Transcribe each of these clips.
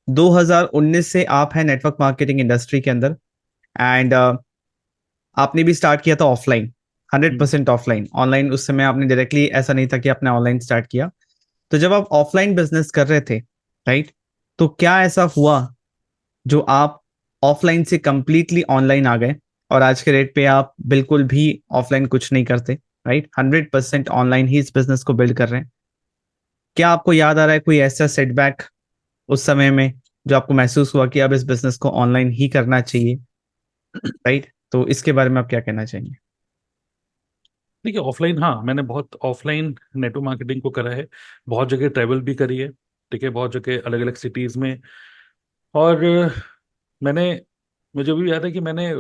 2019 से आप हैं नेटवर्क मार्केटिंग इंडस्ट्री के अंदर। एंड आपने भी स्टार्ट किया था offline, hundred hmm. Percent offline. Online उस समय आपने डायरेक्टली, ऐसा नहीं था कि आपने ऑनलाइन स्टार्ट किया। तो जब आप ऑफलाइन बिजनेस कर रहे थे, राइट, तो क्या ऐसा हुआ जो आप ऑफलाइन से कंप्लीटली ऑनलाइन आ गए और आज के रेट पे आप बिल्कुल भी ऑफलाइन कुछ नहीं करते, राइट, 100% ऑनलाइन ही इस बिजनेस को बिल्ड कर रहे हैं? क्या आपको याद आ रहा है कोई ऐसा सेटबैक उस समय में जो आपको महसूस हुआ कि अब इस बिजनेस को ऑनलाइन ही करना चाहिए, राइट? तो इसके बारे में आप क्या कहना चाहेंगे? देखिए, ऑफलाइन, हाँ, मैंने बहुत ऑफलाइन नेटवर्क मार्केटिंग को करा है। बहुत जगह ट्रैवल भी करी है। ठीक है, बहुत जगह अलग अलग सिटीज़ में। और मैंने मुझे भी याद है कि मैंने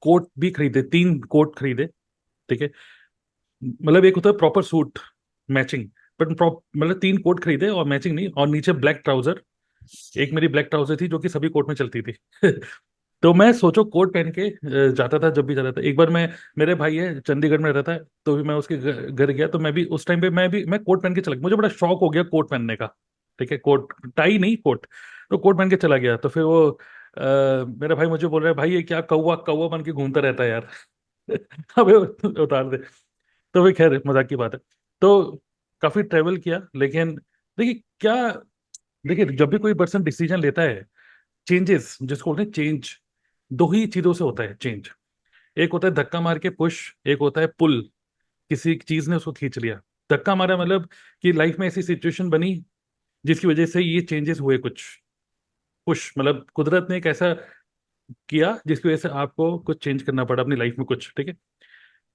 कोट भी खरीदे, 3 कोट खरीदे। ठीक है, मतलब एक होता है प्रॉपर सूट, मैचिंग। बट मतलब 3 कोट खरीदे और मैचिंग नहीं, और नीचे ब्लैक ट्राउजर। एक मेरी ब्लैक ट्राउजर थी जो कि सभी कोट में चलती थी। तो मैं सोचो कोट पहन के जाता था जब भी जाता था। एक बार मैं, मेरे भाई है चंडीगढ़ में रहता है, तो भी मैं उसके घर गया, तो मैं भी उस टाइम पे मैं कोट पहन के चला गया। मुझे बड़ा शौक हो गया कोट पहनने का। ठीक है, कोट टाई नहीं, कोट। तो कोट पहन के चला गया, तो फिर वो मेरा भाई मुझे बोल रहा है, भाई ये क्या कौवा कौवा बन के घूमता रहता है यार। अबे उतार दे। तो भी खैर मजाक की बात है। तो काफी ट्रेवल किया, लेकिन देखिए क्या, देखिए जब भी कोई पर्सन डिसीजन लेता है, चेंजेस जिसको बोलते हैं चेंज, दो ही चीजों से होता है चेंज। एक होता है धक्का मार के पुश, एक होता है पुल। किसी चीज ने उसको खींच लिया। धक्का मारा मतलब कि लाइफ में ऐसी सिचुएशन बनी जिसकी वजह से ये चेंजेस हुए कुछ। पुश मतलब कुदरत ने एक ऐसा किया जिसकी वजह से आपको कुछ चेंज करना पड़ा अपनी लाइफ में कुछ। ठीक है।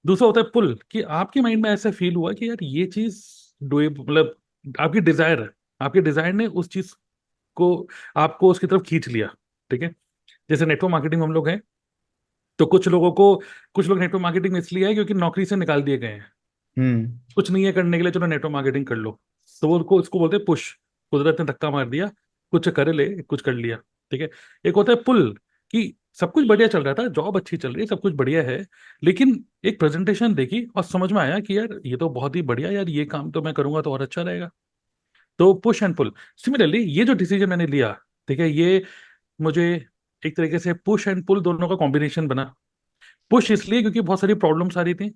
दूसरा होता है पुल, कि आपके माइंड में ऐसा फील हुआ कि यार ये चीज मतलब आपकी डिजायर है, आपके डिजायर ने उस चीज को, आपको उसकी तरफ खींच लिया। ठीक है। जैसे नेटवर्क मार्केटिंग में हम लोग हैं, तो कुछ लोगों को, कुछ लोग नेटवर्क मार्केटिंग में इसलिए है क्योंकि नौकरी से निकाल दिए गए हैं, हम्म। कुछ नहीं है करने के लिए, चलो नेटवर्क मार्केटिंग कर लो। तो वो उनको उसको बोलते हैं पुश। कुदरत ने धक्का मार दिया, कुछ करे ले कुछ कर लिया। ठीक है। एक होता है पुल, कि सब कुछ बढ़िया चल रहा था, जॉब अच्छी चल रही है, सब कुछ बढ़िया है, लेकिन एक प्रेजेंटेशन देखी और समझ में आया कि यार ये तो बहुत ही बढ़िया, यार ये काम तो मैं करूंगा तो और अच्छा रहेगा। तो पुश एंड पुल। सिमिलरली ये जो डिसीजन मैंने लिया, ठीक है, ये मुझे एक तरीके से पुश एंड पुल दोनों का कॉम्बिनेशन बना। पुश इसलिए क्योंकि बहुत सारी प्रॉब्लम्स आ रही थी।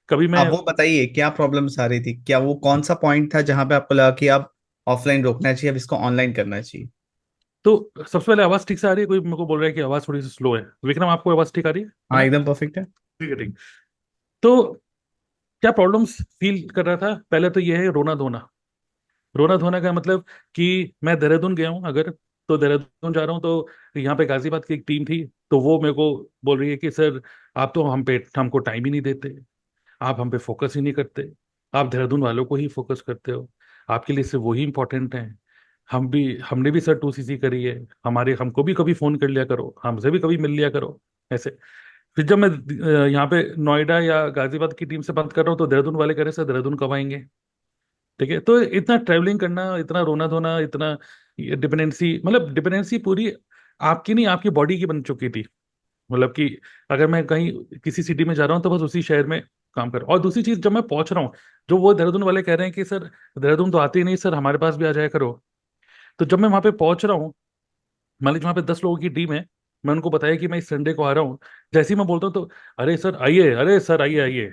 कभी मैं, आप वो बताइए क्या प्रॉब्लम्स आ रही थी, क्या वो कौन सा पॉइंट था जहां पे आपको लगा कि अब ऑफलाइन रोकना चाहिए, अब इसको ऑनलाइन करना चाहिए? तो सबसे पहले आवाज ठीक से आ रही है? कोई मेरे को बोल रहा है कि आवाज थोड़ी सी स्लो है। विक्रम, आपको आवाज ठीक आ रही है हाँ, ना? एकदम परफेक्ट है। ठीक है, ठीक। तो क्या प्रॉब्लम्स फील कर रहा था? पहले तो ये है रोना धोना। रोना धोना का मतलब कि मैं देहरादून गया हूँ अगर, तो देहरादून जा रहा हूँ, तो यहाँ पे गाजियाबाद की एक टीम थी, तो वो मेरे को बोल रही है कि सर आप तो हमको टाइम ही नहीं देते, आप हम पे फोकस ही नहीं करते, आप देहरादून वालों को ही फोकस करते हो, आपके लिए सिर्फ वही इंपॉर्टेंट है। हमने भी सर 2CC करी है, हमारे हमको भी कभी फोन कर लिया करो, हमसे भी कभी मिल लिया करो, ऐसे। फिर जब मैं यहाँ पे नोएडा या गाजियाबाद की टीम से बात कर रहा हूँ, तो देहरादून वाले कह रहे सर देहरादून कब आएंगे? ठीक है। तो इतना ट्रैवलिंग करना, इतना रोना धोना, इतना डिपेंडेंसी, मतलब डिपेंडेंसी पूरी आपकी नहीं, आपकी बॉडी की बन चुकी थी। मतलब कि अगर मैं कहीं किसी सिटी में जा रहा हूँ तो बस उसी शहर में काम कर। और दूसरी चीज, जब मैं पहुंच रहा हूँ, जो वो देहरादून वाले कह रहे हैं कि सर देहरादून तो आते ही नहीं सर, हमारे पास भी आ जाया करो। तो जब मैं वहां पे पहुंच रहा हूँ, मान लीजिए वहां पे 10 लोगों की टीम है, मैं उनको बताया कि मैं इस संडे को आ रहा हूँ, जैसे ही मैं बोलता हूँ तो अरे सर आइए, अरे सर आइए आइए,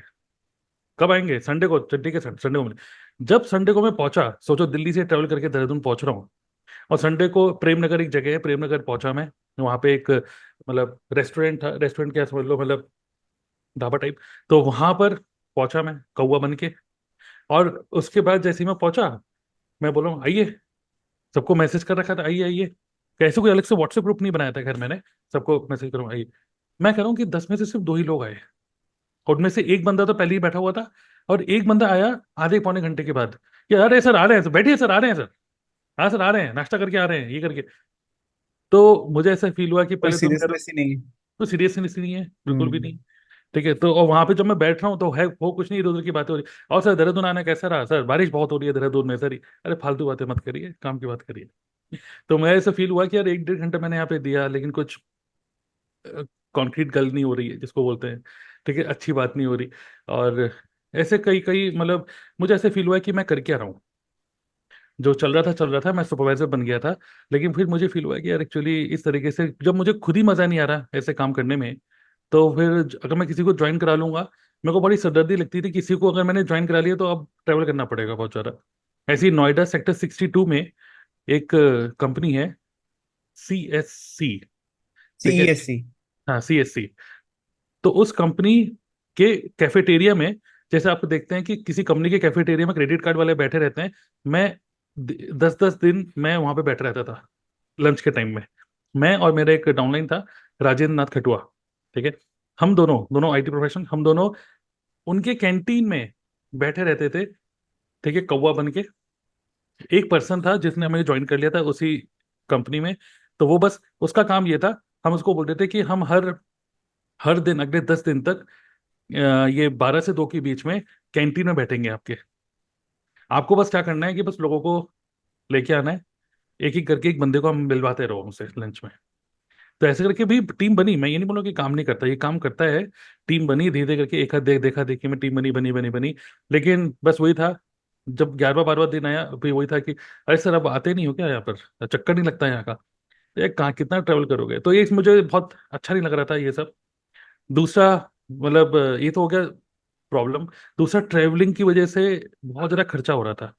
कब आएंगे? संडे को? चल ठीक है सर, संडे को मिले। जब संडे को मैं पहुंचा, सोचो दिल्ली से ट्रेवल करके देहरादून पहुंच रहा हूँ, और संडे को प्रेमनगर एक जगह है, प्रेमनगर पहुंचा मैं। वहां पे एक मतलब रेस्टोरेंट था, रेस्टोरेंट क्या समझ लो, मतलब ढाबा टाइप। तो वहां पर पहुंचा मैं कौवा बन के। और उसके बाद जैसे ही मैं पहुंचा, मैं बोला हूँ आइए, सबको मैसेज कर रखा था आइए आइए। कैसे कोई अलग से व्हाट्सएप ग्रुप नहीं बनाया था खैर मैंने, सबको मैसेज करूँ आइए। मैं कह रहा हूँ कि 10 में से सिर्फ 2 ही लोग आए, और उनमें से एक बंदा तो पहले ही बैठा हुआ था, और एक बंदा आया आधे पौने घंटे के बाद कि अरे सर आ रहे हैं सर, बैठिए सर, आ रहे हैं सर, हाँ सर आ रहे हैं, नाश्ता करके आ रहे हैं, ये करके। तो मुझे ऐसा फील हुआ कि कोई पहले तो मेरा सीरियसनेस ही नहीं है। तो सीरियसनेस नहीं है, बिल्कुल भी हम्म। नहीं। ठीक है। तो और वहां पे जब मैं बैठ रहा हूँ तो है वो कुछ नहीं, इधर उधर की बातें हो रही। और सर देहरादून आना कैसा रहा? सर बारिश बहुत हो रही है देहरादून में सर। अरे फालतू बातें मत करिए, काम की बात करिए। तो मैं ऐसा फील हुआ कि यार 1 डेढ़ घंटा मैंने यहाँ पे दिया, लेकिन कुछ कॉन्क्रीट गल नहीं हो रही है जिसको बोलते हैं। ठीक है, अच्छी बात नहीं हो रही। और ऐसे कई कई मतलब मुझे ऐसे फील हुआ है कि मैं कर क्या रहा हूँ। जो चल रहा था, मैं सुपरवाइजर बन गया था। लेकिन फिर मुझे फील हुआ कि यार एक्चुअली इस तरीके से जब मुझे खुद ही मजा नहीं आ रहा ऐसे काम करने में, तो फिर अगर मैं किसी को ज्वाइन करा लूंगा, मेरे को बड़ी सरदर्दी लगती थी किसी को अगर मैंने ज्वाइन करा लिया तो अब ट्रैवल करना पड़ेगा बहुत ज्यादा। ऐसी नोएडा सेक्टर 62 में एक कंपनी है, CSC। ठीक है। CESC। हाँ, CSC। तो उस कंपनी के कैफेटेरिया में, जैसे आप देखते हैं कि किसी कंपनी के कैफेटेरिया में क्रेडिट कार्ड वाले बैठे रहते हैं, मैं 10-10 दिन मैं वहां पे बैठा रहता था लंच के टाइम में। मैं और मेरा एक डाउनलाइन था, राजेंद्र नाथ खटुआ। ठीक है। हम दोनों दोनों IT प्रोफेशनल, हम दोनों उनके कैंटीन में बैठे रहते थे। ठीक है, कौवा बन के। एक पर्सन था जिसने हमें ज्वाइन कर लिया था उसी कंपनी में। तो वो बस उसका काम ये था, हम उसको बोलते थे कि हम हर हर दिन अगले 10 दिन तक ये 12 से 2 के बीच में कैंटीन में बैठेंगे आपके। आपको बस क्या करना है कि बस लोगों को लेके आना है, एक एक करके एक बंदे को हम मिलवाते रहो हमसे लंच में। तो ऐसे करके भी टीम बनी। मैं ये नहीं बोलूँ कि काम नहीं करता, ये काम करता है। टीम बनी धीरे धीरे करके, एक हाथ देखा देखी में टीम बनी बनी बनी बनी। लेकिन बस वही था, जब 11वां 12वां दिन आया फिर वही था कि अरे सर अब आते नहीं हो क्या यहाँ पर, चक्कर नहीं लगता यहाँ का, तो ये कहाँ कितना ट्रेवल करोगे। तो ये मुझे बहुत अच्छा नहीं लग रहा था ये सब। दूसरा, मतलब ये तो हो गया प्रॉब्लम। दूसरा, ट्रेवलिंग की वजह से बहुत ज़्यादा खर्चा हो रहा था,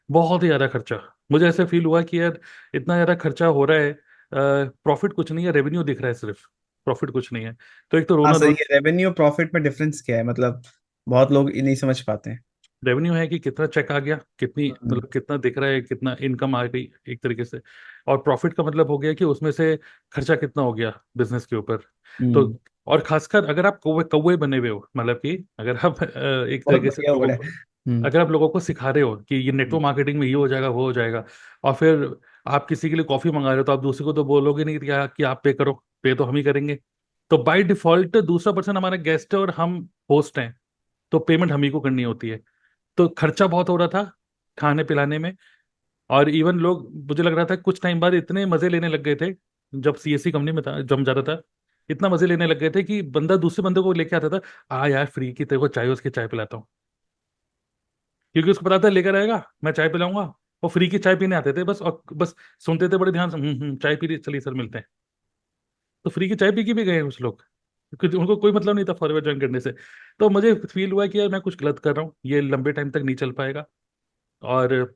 बहुत ही ज़्यादा खर्चा। मुझे ऐसे फील हुआ कि यार इतना ज़्यादा खर्चा हो रहा है, प्रॉफिट कुछ नहीं है, रेवेन्यू दिख रहा है सिर्फ, प्रॉफिट कुछ नहीं है। तो एक तो हाँ रोना सही धोना। है, रेवेन्यू प्रॉफिट में डिफरेंस क्या है, मतलब बहुत लोग ये नहीं समझ पाते हैं। रेवेन्यू है कि कितना चेक आ गया, कितनी हम्म। मतलब कितना दिख रहा है, कितना इनकम आ गई एक तरीके से। और प्रॉफिट का मतलब हो गया कि उसमें से खर्चा कितना हो गया बिजनेस के ऊपर। तो हम्म। और खासकर अगर आप कौवे कौवे बने हुए हो, मतलब कि अगर आप एक बहुत तरीके से बढ़िया लोगों वर्ड है। को, हम्म। अगर आप लोगों को सिखा रहे हो कि ये नेटवर्क मार्केटिंग में ये हो जाएगा वो हो जाएगा, और फिर आप किसी के लिए कॉफी मंगा रहे हो, तो आप दूसरे को तो बोलोगे नहीं कि आप पे करो, पे तो हम ही करेंगे। तो बाय डिफॉल्ट दूसरा पर्सन हमारा गेस्ट है और हम होस्ट हैं, तो पेमेंट हम ही को करनी होती है। तो खर्चा बहुत हो रहा था खाने पिलाने में। और इवन लोग, मुझे लग रहा था कुछ टाइम बाद इतने मजे लेने लग गए थे, जब CSC कंपनी में था, जब हम जाता था, इतना मजे लेने लग गए थे कि बंदा दूसरे बंदे को लेके आता था, आ यार फ्री की तेरे को चाय, उसके चाय पिलाता हूँ। क्योंकि उसको पता था लेकर आएगा, मैं चाय पिलाऊंगा। वो फ्री की चाय पीने आते थे बस, और बस सुनते थे बड़े ध्यान से, चाय पी रही, चलिए सर मिलते हैं। तो फ्री की चाय पी के भी गए कुछ लोग, क्योंकि उनको कोई मतलब नहीं था फॉरवर्ड ज्वाइन करने से। तो मुझे फील हुआ कि यार मैं कुछ गलत कर रहा हूँ, ये लंबे टाइम तक नहीं चल पाएगा। और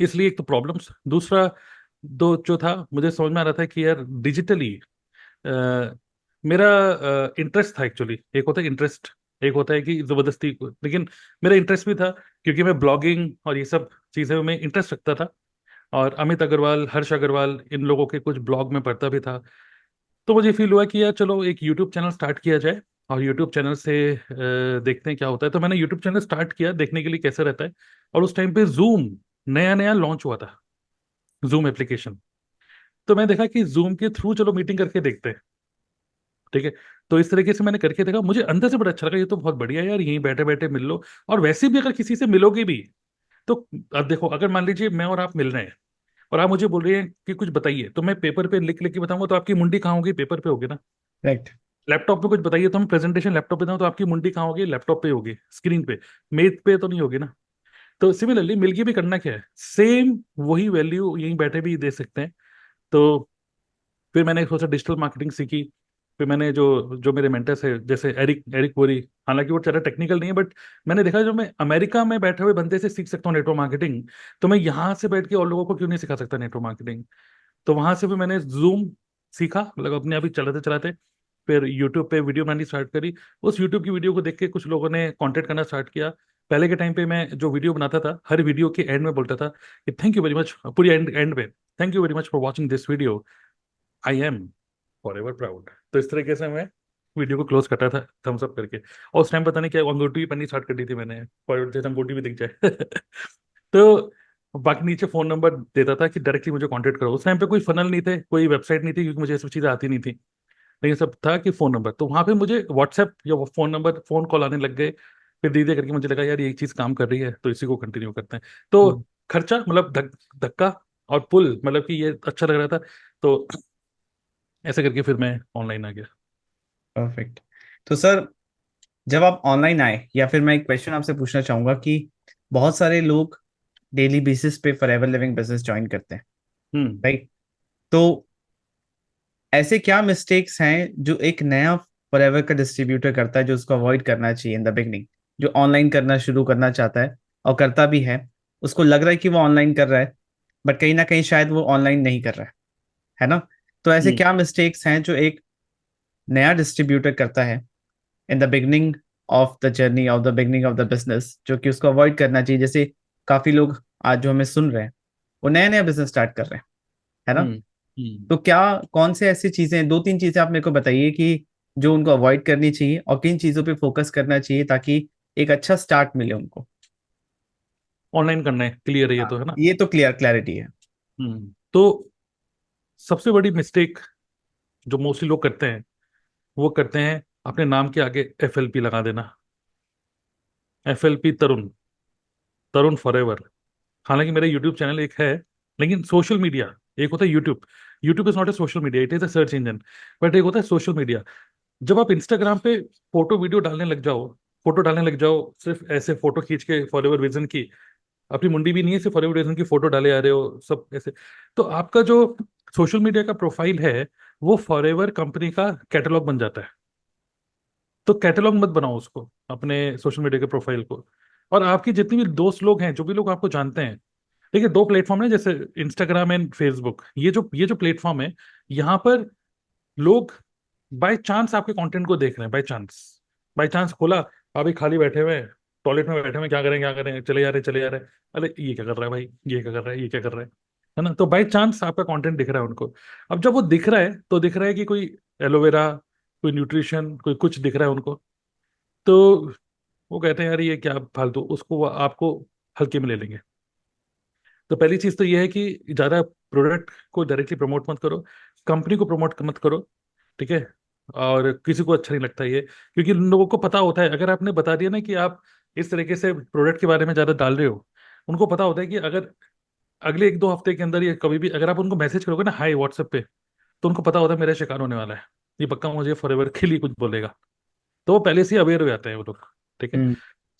इसलिए एक तो प्रॉब्लम्स, दूसरा दो जो था, मुझे समझ में आ रहा था कि यार डिजिटली मेरा इंटरेस्ट था एक्चुअली। एक होता है इंटरेस्ट, एक होता है कि जबरदस्ती लेकिन मेरा इंटरेस्ट भी था, क्योंकि मैं ब्लॉगिंग और ये सब चीज़ें में इंटरेस्ट रखता था। और अमित अग्रवाल, हर्ष अग्रवाल, इन लोगों के कुछ ब्लॉग में पढ़ता भी था। तो मुझे फील हुआ कि यार चलो एक यूट्यूब चैनल स्टार्ट किया जाए, और यूट्यूब चैनल से देखते हैं क्या होता है। तो मैंने यूट्यूब चैनल स्टार्ट किया देखने के लिए कैसे रहता है। और उस टाइम पे जूम नया नया लॉन्च हुआ था, जूम एप्लीकेशन। तो मैं देखा कि जूम के थ्रू चलो मीटिंग करके देखते हैं। ठीक है। तो इस तरीके से मैंने करके देखा, मुझे अंदर से बड़ा अच्छा लगा, ये तो बहुत बढ़िया है यार, यहीं बैठे बैठे मिल लो। और वैसे भी अगर किसी से मिलोगे भी, तो अब देखो, अगर मान लीजिए मैं और आप मिल रहे हैं, और आप मुझे बोल रहे हैं कि कुछ बताइए, तो मैं पेपर पे लिख लिख के बताऊंगा, तो आपकी मुंडी कहाँ होगी, पेपर पे होगी ना। राइट। लैपटॉप पे कुछ बताइए, तो हम प्रेजेंटेशन लैपटॉप पे दें, तो आपकी मुंडी कहाँ होगी, लैपटॉप पे होगी, स्क्रीन पे, मेज पे तो नहीं होगी ना। तो सिमिलरली मिलके भी करना क्या है, सेम वही वैल्यू यहीं बैठे भी दे सकते हैं। तो फिर मैंने सोचा डिजिटल मार्केटिंग सीखी। फिर मैंने जो जो मेरे मेंटर्स है, जैसे एरिक एरिक वोरी, हालांकि वो ज़्यादा टेक्निकल नहीं है, बट मैंने देखा जो मैं अमेरिका में बैठे हुए बंदे से सीख सकता हूँ नेटवर्क मार्केटिंग, तो मैं यहाँ से बैठ के और लोगों को क्यों नहीं सिखा सकता नेटवर्क मार्केटिंग। तो वहां से भी मैंने जूम सीखा, मतलब अपने आप ही चलाते चलाते। फिर यूट्यूब पे वीडियो बनानी स्टार्ट करी। उस यूट्यूब की वीडियो को देख के कुछ लोगों ने कांटेक्ट करना स्टार्ट किया। पहले के टाइम पे मैं जो वीडियो बनाता था, हर वीडियो के एंड में बोलता था कि थैंक यू वेरी मच, पूरी एंड एंड पे, thank you very much for watching this video, I am for ever proud. तो इस तरीके से मैं वीडियो को क्लोज करता था थम्स अप करके। और उस टाइम पता नहीं क्या अंगूठी भी पहननी स्टार्ट कर दी थी मैंने, फॉर जैसे अंगूठी भी दिख जाए। तो बाकी नीचे फोन नंबर देता था कि डायरेक्टली मुझे कांटेक्ट करो। उस टाइम पे कोई फनल नहीं थे, कोई वेबसाइट नहीं थी, क्योंकि मुझे ये सब चीज़ें आती नहीं थी। लेकिन सब था कि फोन नंबर, तो वहां पे मुझे व्हाट्सएप या फोन नंबर, फोन कॉल आने लग गए। फिर धीरे धीरे करके मुझे लगा यार ये चीज़ काम कर रही है, तो इसी को कंटिन्यू करते हैं। तो खर्चा मतलब धक्का, और पुल मतलब कि ये अच्छा लग रहा था, तो ऐसे करके फिर मैं ऑनलाइन आ गया। परफेक्ट। तो सर, जब आप ऑनलाइन आए, या फिर मैं एक क्वेश्चन आपसे पूछना चाहूंगा कि बहुत सारे लोग डेली बेसिस पे फॉरएवर लिविंग बिजनेस ज्वाइन करते हैं, हम्म। राइट? तो ऐसे क्या मिस्टेक्स हैं जो एक नया फॉरएवर का डिस्ट्रीब्यूटर करता है, जो उसको अवॉइड करना चाहिए इन द बिगनिंग, जो ऑनलाइन करना शुरू करना चाहता है और करता भी है, उसको लग रहा है कि वो ऑनलाइन कर रहा है, बट कहीं ना कहीं शायद वो ऑनलाइन नहीं कर रहा है ना? तो ऐसे हम्म। क्या मिस्टेक्स हैं जो एक नया डिस्ट्रीब्यूटर करता है in the beginning of the journey, of the beginning of the business, जो कि उसको अवॉइड करना चाहिए? जैसे काफी लोग आज जो हमें सुन रहे हैं वो नया नया बिजनेस स्टार्ट कर रहे हैं, है ना? हम्म। हम्म। तो क्या, कौन से ऐसी चीजें, दो तीन चीजें आप मेरे को बताइए कि जो उनको अवॉइड करनी चाहिए और किन चीजों पे फोकस करना चाहिए ताकि एक अच्छा स्टार्ट मिले उनको। ऑनलाइन करना है, क्लियर है ये हाँ, तो, है ना? ये तो क्लैरिटी है। तो सबसे बड़ी मिस्टेक जो मोस्टली लोग करते हैं, वो करते हैं अपने नाम के आगे FLP लगा देना। FLP, तरुण, तरुण फॉरएवर। हालांकि मेरा यूट्यूब चैनल एक है, लेकिन सोशल मीडिया एक होता है YouTube. YouTube is not a social media, it is a search engine. But एक होता है सोशल मीडिया। जब आप इंस्टाग्राम पे फोटो वीडियो डालने लग जाओ, फोटो डालने लग जाओ सिर्फ ऐसे फोटो खींच के फॉरएवर विजन की, अपनी मुंडी भी नहीं है, सिर्फ फॉरएवर विजन की फोटो डाले आ रहे हो सब ऐसे, तो आपका जो सोशल मीडिया का प्रोफाइल है वो फॉरएवर कंपनी का कैटलॉग बन जाता है। तो कैटलॉग मत बनाओ उसको, अपने सोशल मीडिया के प्रोफाइल को। और आपकी जितनी भी दोस्त लोग हैं, जो भी लोग आपको जानते हैं, देखिए दो प्लेटफॉर्म है जैसे इंस्टाग्राम एंड फेसबुक, ये जो प्लेटफॉर्म है, यहाँ पर लोग बाय चांस आपके कंटेंट को देख रहे हैं, बाय चांस खोला, अभी खाली बैठे हुए हैं, टॉयलेट में बैठे हुए हैं, क्या करें, चले जा रहे, चले जा रहे, अरे ये क्या कर रहा है भाई, ये क्या कर रहा है, ये क्या कर रहा है ना? तो बाय चांस आपका कंटेंट दिख रहा है उनको। अब जब वो दिख रहा है तो दिख रहा है कि कोई एलोवेरा, कोई न्यूट्रिशन, कोई कुछ दिख रहा है उनको, तो वो कहते हैं यार ये क्या फालतू, उसको वो आपको हल्के में ले लेंगे। तो पहली चीज तो ये है कि ज्यादा प्रोडक्ट को डायरेक्टली प्रमोट मत करो, कंपनी को प्रमोट मत करो, ठीक है? और किसी को अच्छा नहीं लगता ये, क्योंकि उन लोगों को पता होता है, अगर आपने बता दिया ना कि आप इस तरीके से प्रोडक्ट के बारे में ज्यादा डाल रहे हो, उनको पता होता है कि अगर अगले एक दो हफ्ते के अंदर या कभी भी अगर आप उनको मैसेज करोगे ना हाई व्हाट्सएप पे, तो उनको पता होता है मेरा शिकार होने वाला है, ये पक्का मुझे फॉरएवर के लिए कुछ बोलेगा। तो वो पहले से ही अवेयर हो जाते हैं वो लोग, ठीक है? हम्म।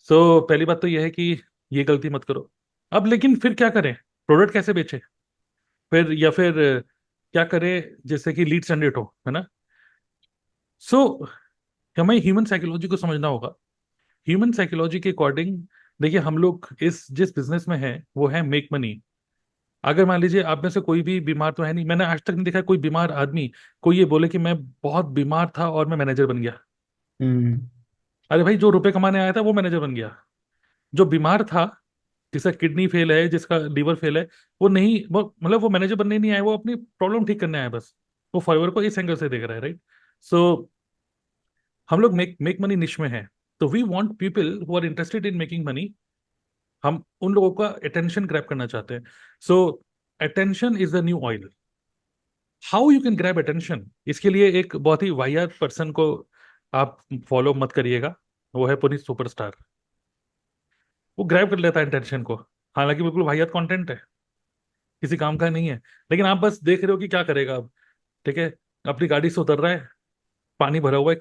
सो पहली बात तो यह है कि ये गलती मत करो। अब लेकिन फिर क्या करें, प्रोडक्ट कैसे बेचे फिर, या फिर क्या करें जिससे कि लीड जनरेट हो, है ना? सो हमें ह्यूमन साइकोलॉजी को समझना होगा। ह्यूमन साइकोलॉजी के अकॉर्डिंग, देखिए हम लोग इस जिस बिजनेस में है वो है मेक मनी। अगर मान लीजिए आप में से कोई भी बीमार तो है नहीं, मैंने आज तक नहीं देखा कोई बीमार आदमी कोई ये बोले कि मैं बहुत बीमार था और मैं मैनेजर बन गया। हम्म। अरे भाई, जो रुपए कमाने आया था वो मैनेजर बन गया। जो बीमार था, जिसका किडनी फेल है, जिसका लीवर फेल है, वो नहीं, वो मतलब वो मैनेजर बनने नहीं आया, वो अपनी प्रॉब्लम ठीक करने आया बस। वो फॉरएवर को इस एंगल से देख रहा है, राइट? सो हम लोग मेक मेक मनी निश में हैं, तो we want people who are interested in making money. हम उन लोगों का अटेंशन ग्रैब करना चाहते हैं। So attention is the new oil. How you can grab attention, इसके लिए एक बहुत ही वाहियात पर्सन को आप फॉलो मत करिएगा, वो है पुनीत सुपरस्टार। वो ग्रैब कर लेता है अटेंशन को, हालांकि बिल्कुल वाहियात कंटेंट है, किसी काम का नहीं है, लेकिन आप बस देख रहे हो कि क्या करेगा अब, ठीक है? अपनी गाड़ी से उतर रहा है, पानी भरा हुआ है,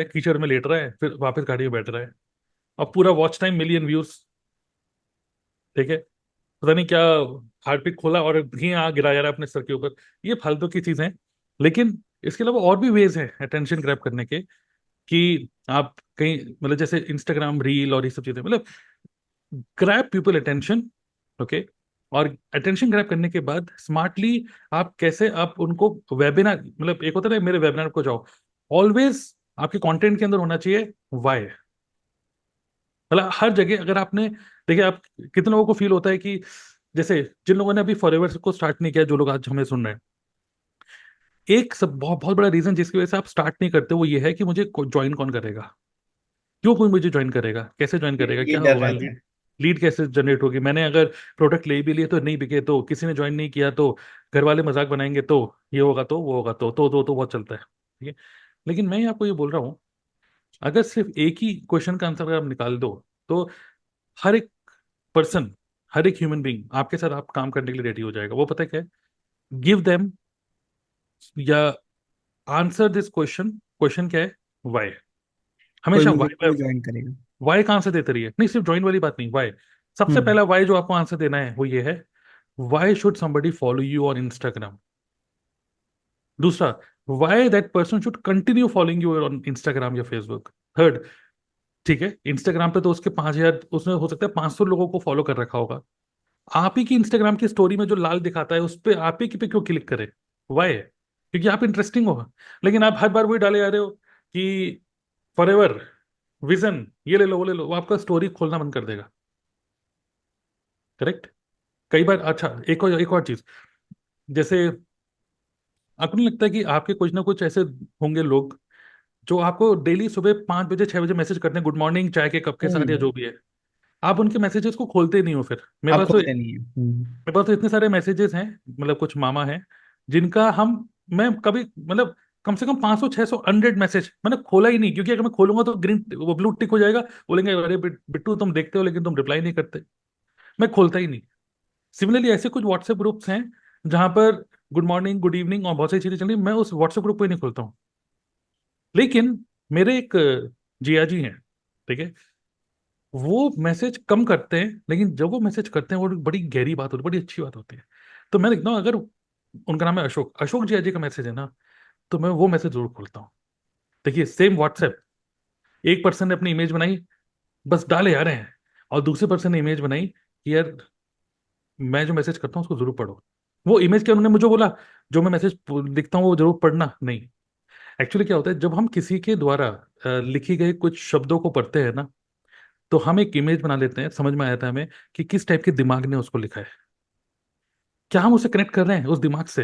कीचड़ में लेट रहा है, फिर वापस गाड़ी में बैठ रहा है, और पूरा वॉच टाइम मिलियन व्यूज, ठीक है? पता नहीं क्या हार्ट पिक खोला और घी आ गिरा जा रहा है अपने सर के ऊपर। ये फालतू की चीजें हैं, लेकिन इसके अलावा और भी वेज हैं अटेंशन ग्रैब करने के, कि आप कहीं मतलब जैसे इंस्टाग्राम रील और ये सब चीजें, मतलब ग्रैब पीपल अटेंशन, ओके? और अटेंशन ग्रैब करने के बाद स्मार्टली आप कैसे आप उनको वेबिनार, मतलब एक होता है ना मेरे वेबिनार को जाओ, ऑलवेज आपके कंटेंट के अंदर होना चाहिए वाई। मतलब हर जगह अगर आपने, देखिए आप कितने लोगों को फील होता है कि जैसे जिन लोगों ने अभी फॉरएवर को स्टार्ट नहीं किया, जो लोग आज हमें सुन रहे हैं, एक सब बहुत बहुत बड़ा रीजन जिसकी वजह से आप स्टार्ट नहीं करते वो ये है कि मुझे ज्वाइन कौन करेगा, क्यों कोई मुझे ज्वाइन करेगा, कैसे ज्वाइन करेगा, ये क्या डर होगा, रहता लीड है। लीड कैसे जनरेट होगी, मैंने अगर प्रोडक्ट ले भी लिए तो नहीं बिके, तो किसी ने ज्वाइन नहीं किया तो घर वाले मजाक बनाएंगे, तो ये होगा, तो वो होगा, तो बहुत चलता है, ठीक है? लेकिन मैं आपको ये बोल रहा हूँ, अगर सिर्फ एक ही क्वेश्चन का आंसर अगर आप निकाल दो, तो हर एक पर्सन, हर एक ह्यूमन बीइंग आपके साथ आप काम करने के लिए रेडी हो जाएगा। वो पता है क्या है? गिव देम, या आंसर दिस क्वेश्चन। क्वेश्चन क्या है? वाई। कोई हमेशा मुझे वाई, क्यों ज्वाइन करेगा? वाई का आंसर देते रहिए, नहीं सिर्फ ज्वाइन वाली बात नहीं, वाई। सबसे हम्म पहला वाई जो आपको आंसर देना है वो ये है, why should somebody follow you on Instagram. दूसरा, why that person should continue following you on Instagram या फेसबुक। थर्ड, ठीक है, इंस्टाग्राम पे तो उसके 5,000, उसने हो सकता है 500 लोगों को फॉलो कर रखा होगा, आप ही की इंस्टाग्राम की स्टोरी में जो लाल दिखाता है उस पे आप ही की पे क्यों क्लिक करे? वाई? क्योंकि आप इंटरेस्टिंग हो। लेकिन आप हर बार वही डाले जा रहे हो कि फॉरएवर विजन, ये ले लो वो ले लो, वो आपका स्टोरी खोलना बंद कर देगा। करेक्ट? कई बार, अच्छा, एक और चीज, जैसे आपको नहीं लगता है कि आपके कुछ ना कुछ ऐसे होंगे लोग जो आपको डेली सुबह 5 बजे 6 बजे मैसेज करते हैं, गुड मॉर्निंग, चाय के कप के साथ या हम्म। जो भी है, आप उनके मैसेजेस को खोलते नहीं हो फिर? मेरे आप पास तो खोलते नहीं है। इतने सारे मैसेजेस हैं, मतलब कुछ मामा हैं जिनका हम, मैं कभी मतलब कम से कम 500 600 100 मैसेज मैंने खोला ही नहीं, क्योंकि अगर मैं खोलूंगा तो ग्रीन वो ब्लू टिक हो जाएगा, बोलेंगे अरे बिट्टू तुम देखते हो लेकिन तुम रिप्लाई नहीं करते। मैं खोलता ही नहीं। सिमिलरली ऐसे कुछ व्हाट्सएप ग्रुप्स हैं जहां पर गुड मॉर्निंग गुड इवनिंग और बहुत सारी चीजें चल रही, मैं उस व्हाट्सएप ग्रुप को ही नहीं खोलता हूँ। लेकिन मेरे एक जिया जी हैं, ठीक है, वो मैसेज कम करते हैं, लेकिन जब वो मैसेज करते हैं वो बड़ी गहरी बात होती है, बड़ी अच्छी बात होती है। तो मैं देखता हूँ, अगर उनका नाम है अशोक, अशोक जिया जी का मैसेज है ना, तो मैं वो मैसेज जरूर खोलता हूँ। देखिए, सेम व्हाट्सएप, एक पर्सन ने अपनी इमेज बनाई, बस डाले जा रहे हैं, और दूसरे पर्सन ने इमेज बनाई कि यार मैं जो मैसेज करता हूँ उसको जरूर पढ़ो। वो इमेज क्या उन्होंने मुझे बोला, जो मैं मैसेज लिखता हूँ वो जरूर पढ़ना नहीं। एक्चुअली क्या होता है, जब हम किसी के द्वारा लिखी गए कुछ शब्दों को पढ़ते हैं ना, तो हम एक इमेज बना लेते हैं, समझ में आ जाता है हमें कि किस टाइप के दिमाग ने उसको लिखा है, क्या हम उसे कनेक्ट कर रहे हैं उस दिमाग से।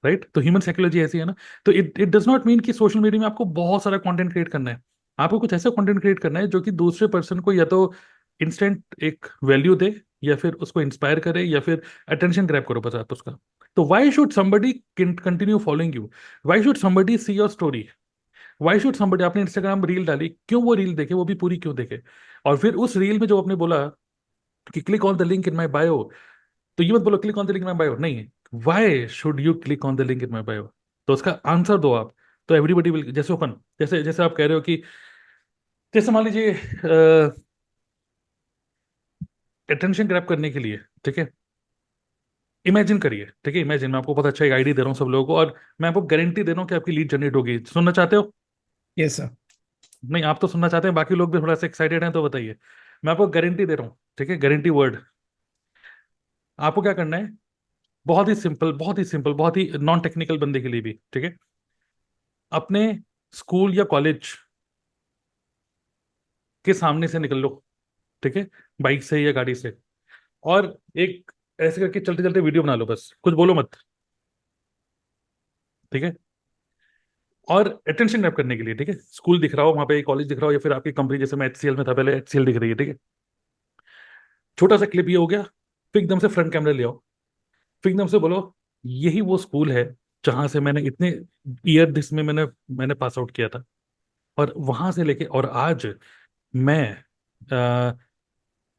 राइट? तो ह्यूमन साइकोलॉजी ऐसी है ना। तो it it does not mean कि सोशल मीडिया में आपको बहुत सारा कंटेंट क्रिएट करना है। आपको कुछ ऐसा कंटेंट क्रिएट करना है जो कि दूसरे पर्सन को या तो इंस्टेंट एक वैल्यू दे, या फिर उसको इंस्पायर करे, या फिर अटेंशन ग्रैब करो बस आप उसका। तो Y should somebody continue following you? Y should somebody see your story? Y should somebody, आपने इंस्टाग्राम रील डाली, क्यों वो रील देखे, वो भी पूरी क्यों देखे? और फिर उस रील में जो आपने बोला कि click on the link in my bio, तो ये मत बोलो click on the link in my bio, नहीं, why should you click on the link in my bio? तो उसका आंसर दो आप। तो एवरीबडी विल, जैसे ओपन, जैसे जैसे आप कह रहे हो कि, जैसे मान लीजिए अटेंशन ग्रैब करने के लिए, ठीक है, इमेजिन करिए, ठीक है, इमेजिन मैं आपको बहुत अच्छा एक आईडी दे रहा हूँ सब लोगों को, और मैं आपको गारंटी दे रहा हूँ कि आपकी लीड जनरेट होगी। सुनना चाहते हो? Yes sir. नहीं, आप तो सुनना चाहते हैं, बाकी लोग भी थोड़ा सा एक्साइटेड हैं, तो बताइए। मैं आपको गारंटी दे रहा हूँ, ठीक है, गारंटी वर्ड। आपको क्या करना है, बहुत ही सिंपल, बहुत ही सिंपल, बहुत ही नॉन टेक्निकल बंदे के लिए भी, ठीक है, अपने स्कूल या कॉलेज के सामने से निकल लो, ठीक है, बाइक से या गाड़ी से, और एक ऐसे करके चलते चलते वीडियो बना लो, बस कुछ बोलो मत, ठीक है। और अटेंशन ग्रैब करने के लिए, ठीक है, स्कूल दिख रहा हो वहां पे, कॉलेज दिख रहा हो, या फिर आपकी कंपनी, जैसे मैं एचसीएल में था पहले, एचसीएल दिख रही है, ठीक है, छोटा सा क्लिप ये हो गया, फिर एकदम से फ्रंट कैमरा ले आओ, फिर एकदम से बोलो यही वो स्कूल है जहां से मैंने इतने ईयर दिस में मैंने पास आउट किया था, और वहां से लेके और आज मैं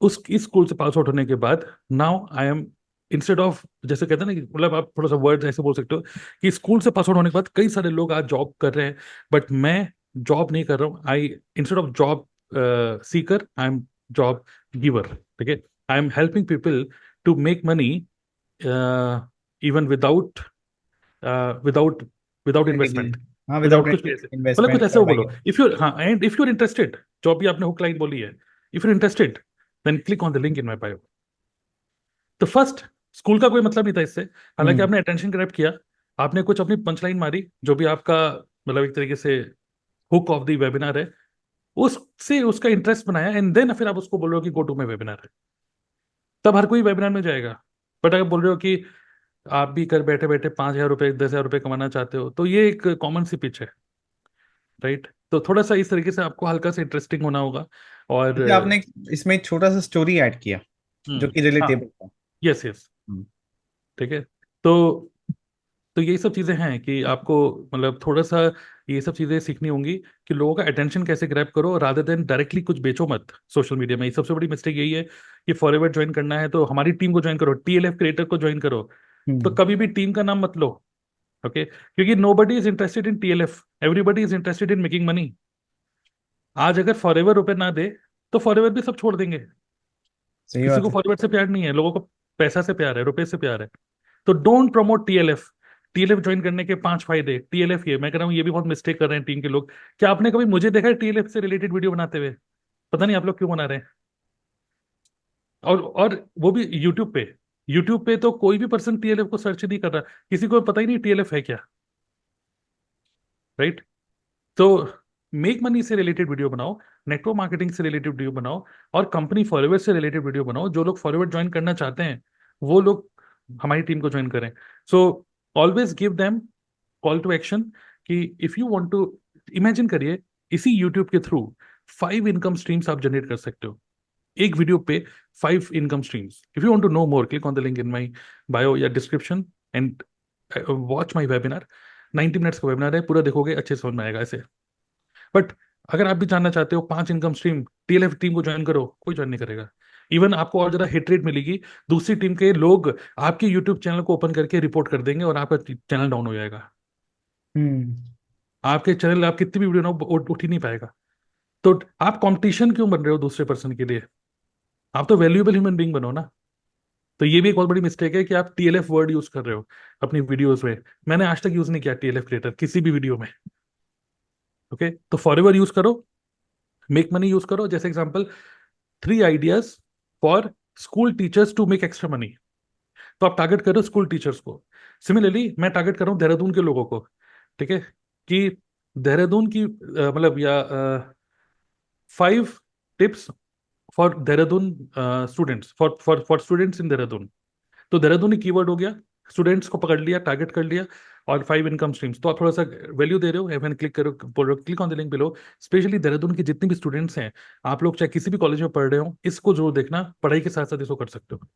उस इस स्कूल से पास आउट होने के बाद now I am, instead of, जैसे कहते हैं ना कि, मतलब आप थोड़ा सा वर्ड ऐसे बोल सकते हो कि स्कूल से पास आउट होने के बाद कई सारे लोग आज जॉब कर रहे हैं, बट मैं जॉब नहीं कर रहा हूँ। I, instead of job seeker, I am job giver, ठीक है। I am helping people to make money even without without without Strategy। Investment, हाँ, विदाउट विदाउट कुछ भी ऐसे, मतलब कुछ इन्वेस्टमेंट ऐसे वो बोलो, सर्वाइव। इफ यू, हाँ, and if you are interested, जो अभी आपने हुक लाइन बोली है, if you are interested then click on the link in my bio. तो फर्स्ट, स्कूल का कोई मतलब नहीं था इससे, हालांकि हम्म। आपने अटेंशन ग्रैब किया, आपने कुछ अपनी पंचलाइन मारी, जो भी आपका मतलब एक तरीके से हुक ऑफ द वेबिनार है, उससे उसका इंटरेस्ट बनाया, एंड देन फिर आप उसको बोल रहे हो कि गो टू माई वेबिनार है, तब हर कोई वेबिनार में जाएगा। बट अगर बोल रहे हो कि आप भी घर बैठे बैठे 5,000 रुपये 10,000 रुपये कमाना चाहते हो, तो ये एक कॉमन सी पिच है। राइट? तो थोड़ा सा इस तरीके से आपको हल्का सा इंटरेस्टिंग होना होगा। और अच्छा, आपने इसमें एक छोटा सा स्टोरी ऐड किया जो कि हाँ, रिलेटेबल था। यस यस, हम्म। ठीक है। तो यही सब चीजें हैं कि आपको मतलब थोड़ा सा ये सब चीजें सीखनी होंगी कि लोगों का अटेंशन कैसे ग्रैब करो, रादर देन डायरेक्टली कुछ बेचो मत सोशल मीडिया में। ये सबसे बड़ी मिस्टेक यही है कि फॉरएवर ज्वाइन करना है तो हमारी टीम को ज्वाइन करो, टीएलएफ क्रिएटर को ज्वाइन करो, तो हम्म। कभी भी टीम का नाम मत लो। ओके? क्योंकि nobody is interested in TLF, everybody is interested in making money. आज अगर फॉरएवर रुपए ना दे तो फॉरएवर भी सब छोड़ देंगे। सही किसी बात को है। फॉलोअर से प्यार नहीं है, लोगों को पैसा से प्यार है, रुपए से प्यार है। तो don't promote TLF. TLF join करने के 5 फायदे, टीएलएफ ये मैं कह रहा हूँ, ये भी बहुत मिस्टेक कर रहे हैं टीम के लोग। क्या आपने कभी मुझे देखा है टीएलएफ से रिलेटेड वीडियो बनाते हुए? पता नहीं आप लोग क्यों बना रहे हैं। और वो भी यूट्यूब पे। यूट्यूब पे तो कोई भी पर्सन टीएलएफ को सर्च नहीं कर रहा, किसी को पता ही नहीं टीएलएफ है क्या। राइट। तो मेक मनी से रिलेटेड वीडियो बनाओ, नेटवर्क मार्केटिंग से रिलेटेड वीडियो बनाओ, और कंपनी फॉलोअर से रिलेटेड वीडियो बनाओ। जो लोग फॉलोअर ज्वाइन करना चाहते हैं वो लोग हमारी टीम को ज्वाइन करें। So always give them call to action, कि if you want to, imagine करिए इसी यूट्यूब के थ्रू 5 इनकम स्ट्रीम्स आप जनरेट कर सकते हो, एक वीडियो पे 5 income streams. If you want to know more, click on the link in my bio या description and watch my webinar. 90 minutes का वेबिनार है, पूरा देखोगे अच्छे से समझ में आएगा ऐसे। बट अगर आप भी जानना चाहते हो 5 इनकम स्ट्रीम, टीएलएफ टीम को ज्वाइन करो, कोई ज्वाइन नहीं करेगा। इवन आपको और ज्यादा हिट रेट मिलेगी, दूसरी टीम के लोग आपके यूट्यूब चैनल को ओपन करके रिपोर्ट कर देंगे और आपका चैनल डाउन हो जाएगा। हम्म। आपके चैनल, आप कितनी भी वीडियो ना उठ ही नहीं पाएगा। तो आप कंपटीशन क्यों बन रहे हो दूसरे पर्सन के लिए? आप तो वैल्यूएबल ह्यूमन बीइंग बनो ना। तो ये भी एक बहुत बड़ी मिस्टेक है कि आप टीएलएफ वर्ड यूज कर रहे हो अपनी वीडियोस में। मैंने आज तक यूज नहीं किया टीएलएफ क्रिएटर किसी भी वीडियो में। ओके, तो फॉरएवर यूज करो, मेक मनी यूज करो। जैसे example, 3 ideas for school teachers to make extra money. तो आप टारगेट करो स्कूल टीचर्स को। सिमिलरली मैं टारगेट कर रहा हूँ देहरादून के लोगों को। ठीक है, कि देहरादून की मतलब या 5 tips for Dehradun students, for students in Dehradun. तो देहरादून ही कीवर्ड हो गया, स्टूडेंट्स को पकड़ लिया, टारगेट कर लिया, और 5 इनकम स्ट्रीम्स। तो आप थोड़ा सा वैल्यू दे रहे हो, एफ क्लिक करो, बोल रहे हो click on the link below. Specially Dehradun के जितने भी स्टूडेंट्स हैं, आप लोग चाहे किसी भी कॉलेज में पढ़ रहे हो, इसको जरूर देखना, पढ़ाई के साथ साथ इसको कर सकते हो।